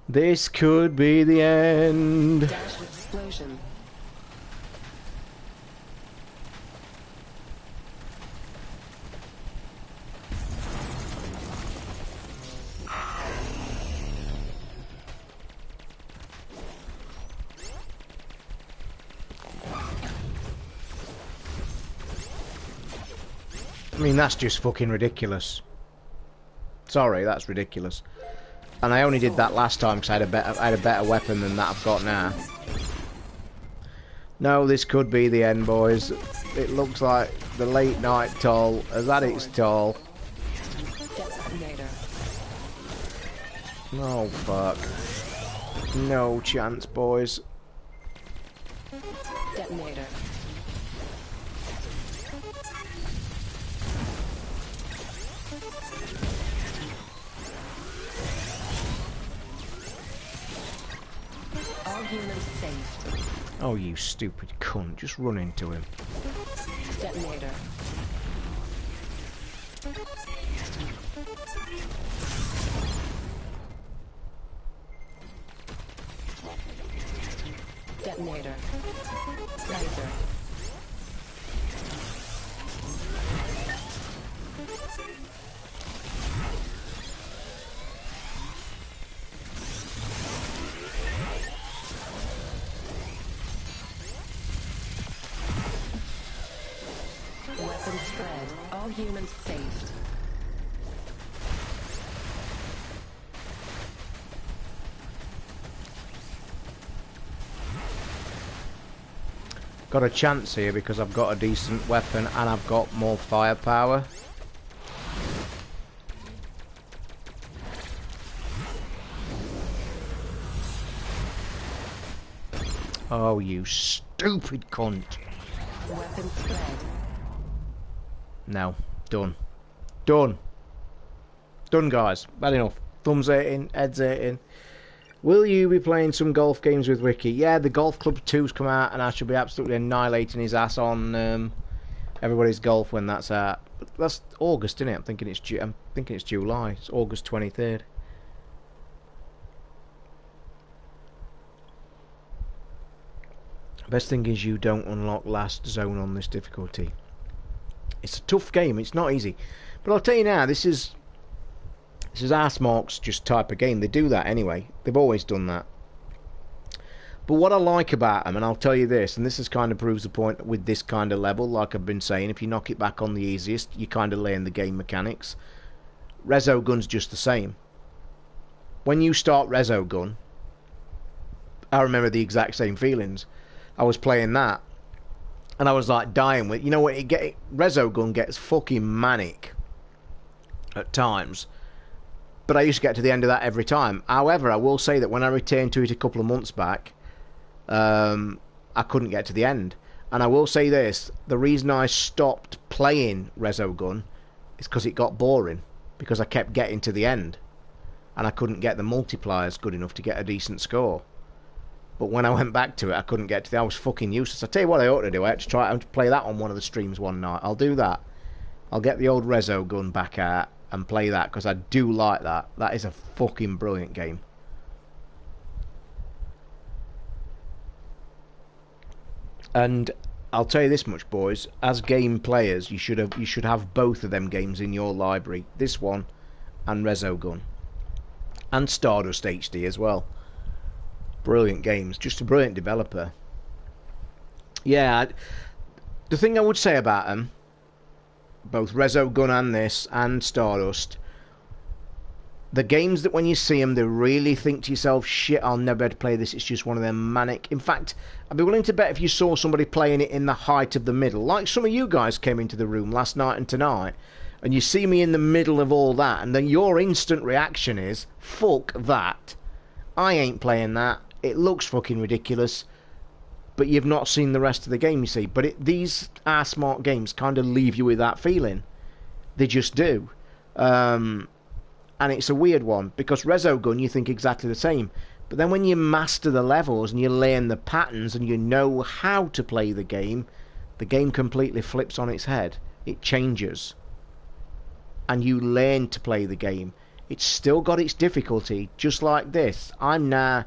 A: This could be the end.
C: Dash explosion.
A: I mean, that's just fucking ridiculous. Sorry, that's ridiculous. And I only did that last time because I had a better weapon than that I've got now. No, this could be the end, boys. It looks like the late night toll has had its toll.
C: Detonator.
A: Oh, fuck. no chance, boys.
C: Detonator. All humans saved.
A: Oh, you stupid cunt. Just run into him.
C: Detonator. Detonator. Laser. Weapon spread. All humans saved.
A: Got a chance here because I've got a decent weapon and I've got more firepower. Oh, you stupid cunt.
C: Weapon spread.
A: No. Done. Done. Done, guys. Bad enough. Thumbs 8 heads 8. Will you be playing some golf games with Ricky? Yeah, the Golf Club 2's come out and I shall be absolutely annihilating his ass on everybody's golf when that's out. But that's August, isn't it? I'm thinking it's July. It's August 23rd. Best thing is you don't unlock last zone on this difficulty. It's a tough game. It's not easy. But I'll tell you now, this is Arsemark's just type of game. They do that anyway. They've always done that. But what I like about them, and I'll tell you this, and this is kind of proves the point with this kind of level, like I've been saying, if you knock it back on the easiest, you kind of learn the game mechanics. Resogun's just the same. When you start Resogun, I remember the exact same feelings. I was playing that, and I was like dying with, you know what, Resogun gets fucking manic at times. But I used to get to the end of that every time. However, I will say that when I returned to it a couple of months back, I couldn't get to the end. And I will say this, the reason I stopped playing Resogun is because it got boring. Because I kept getting to the end. And I couldn't get the multipliers good enough to get a decent score. But when I went back to it, I couldn't get to I was fucking useless. I'll tell you what I ought to do. I had to play that on one of the streams one night. I'll do that. I'll get the old Resogun back out and play that, because I do like that. That is a fucking brilliant game. And I'll tell you this much, boys, as game players, you should have both of them games in your library. This one and Resogun. And Stardust HD as well. Brilliant games. Just a brilliant developer. Yeah, the thing I would say about them, both Resogun and this and Stardust, the games that when you see them, they really think to yourself, shit, I'll never be able to play this. It's just one of them manic. In fact, I'd be willing to bet if you saw somebody playing it in the height of the middle, like some of you guys came into the room last night and tonight, and you see me in the middle of all that, and then your instant reaction is, fuck that. I ain't playing that. It looks fucking ridiculous. But you've not seen the rest of the game, you see. But these Arsemark games kind of leave you with that feeling. They just do. And it's a weird one, because Resogun, you think exactly the same. But then when you master the levels and you learn the patterns and you know how to play the game completely flips on its head. It changes. And you learn to play the game. It's still got its difficulty, just like this. I'm now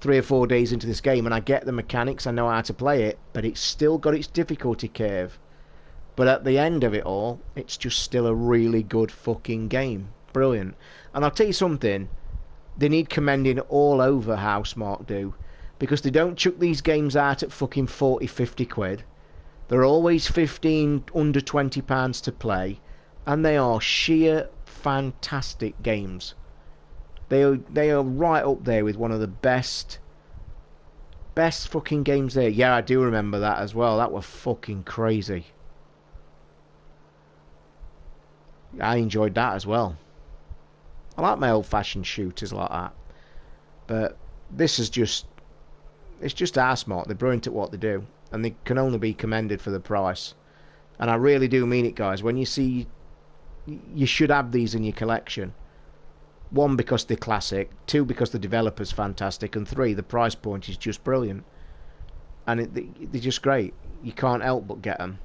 A: 3 or 4 days into this game and I get the mechanics, I know how to play it, but it's still got its difficulty curve. But at the end of it all, it's just still a really good fucking game. Brilliant. And I'll tell you something, they need commending all over Housemarque do, because they don't chuck these games out at fucking 40, 50 quid. They're always 15, under £20 to play, and they are sheer fantastic games. They are right up there with one of the best fucking games there. Yeah, I do remember that as well. That was fucking crazy. I enjoyed that as well. I like my old-fashioned shooters like that. But this is just, it's just our smart. They're brilliant at what they do, and they can only be commended for the price. And I really do mean it, guys. When you see, you should have these in your collection. 1, because they're classic. 2, because the developer's fantastic. And 3, the price point is just brilliant. And they're just great. You can't help but get them.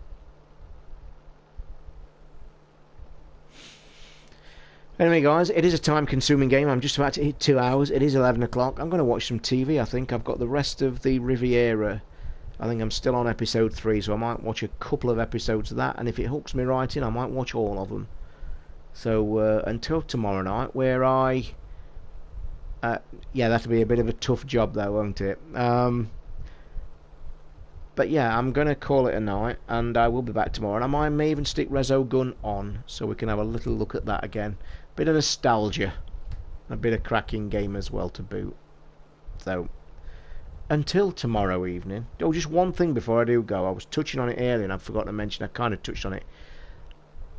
A: Anyway, guys, it is a time-consuming game. I'm just about to hit 2 hours. It is 11 o'clock. I'm going to watch some TV, I think. I've got the rest of the Riviera. I think I'm still on episode 3, so I might watch a couple of episodes of that. And if it hooks me right in, I might watch all of them. So, until tomorrow night, where I... yeah, that'll be a bit of a tough job, though, won't it? But yeah, I'm going to call it a night, and I will be back tomorrow. And I may even stick Rezo Gun on, so we can have a little look at that again. Bit of nostalgia. A bit of cracking game as well to boot. So, until tomorrow evening. Oh, just one thing before I do go. I was touching on it earlier, and I forgot to mention, I kind of touched on it.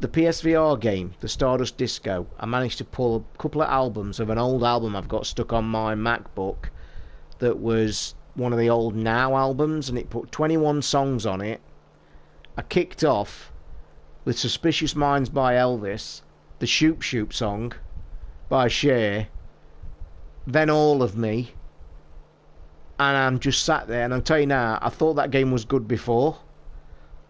A: The PSVR game, the Stardust Disco, I managed to pull a couple of albums of an old album I've got stuck on my MacBook that was one of the old Now albums, and it put 21 songs on it. I kicked off with Suspicious Minds by Elvis, the Shoop Shoop song by Cher, then All of Me, and I'm just sat there, and I'll tell you now, I thought that game was good before,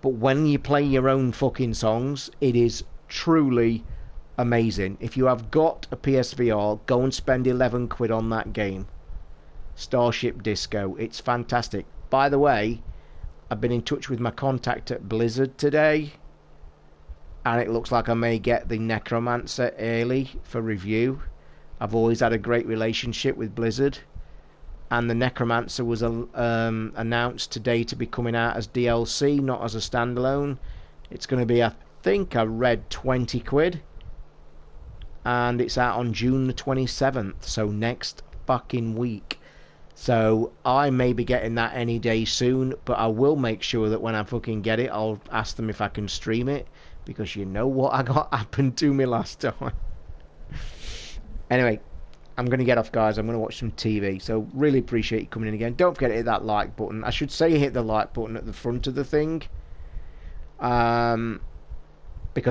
A: but when you play your own fucking songs, it is truly amazing. If you have got a PSVR, go and spend 11 quid on that game. Starship Disco. It's fantastic. By the way, I've been in touch with my contact at Blizzard today, and it looks like I may get the Necromancer early for review. I've always had a great relationship with Blizzard, and the Necromancer was announced today to be coming out as DLC, not as a standalone. It's going to be, I think I read, 20 quid, and it's out on June the 27th, so next fucking week. So I may be getting that any day soon, but I will make sure that when I fucking get it, I'll ask them if I can stream it, because you know what I got happened to me last time. Anyway, I'm going to get off, guys. I'm going to watch some TV. So really appreciate you coming in again. Don't forget to hit that like button. I should say hit the like button at the front of the thing, because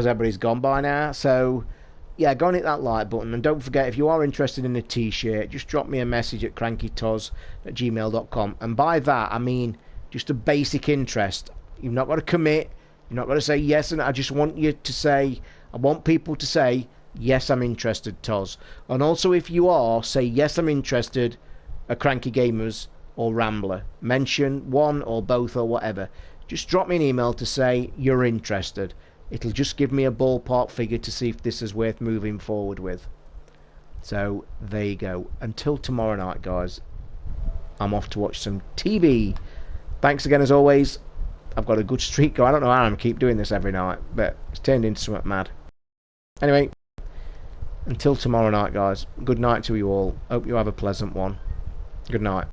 A: everybody's gone by now. So yeah, go and hit that like button. And don't forget, if you are interested in a t-shirt, just drop me a message at crankytoz@gmail.com. And by that, I mean just a basic interest. You've not got to commit. You're not got to say yes. And I just want you to say, I want people to say, yes, I'm interested, Toz. And also, if you are, say, yes, I'm interested, a Cranky Gamers or Rambler. Mention one or both or whatever. Just drop me an email to say you're interested. It'll just give me a ballpark figure to see if this is worth moving forward with. So, there you go. Until tomorrow night, guys, I'm off to watch some TV. Thanks again, as always. I've got a good streak going. I don't know how I'm going to keep doing this every night, but it's turned into something mad. Anyway, until tomorrow night, guys, good night to you all. Hope you have a pleasant one. Good night.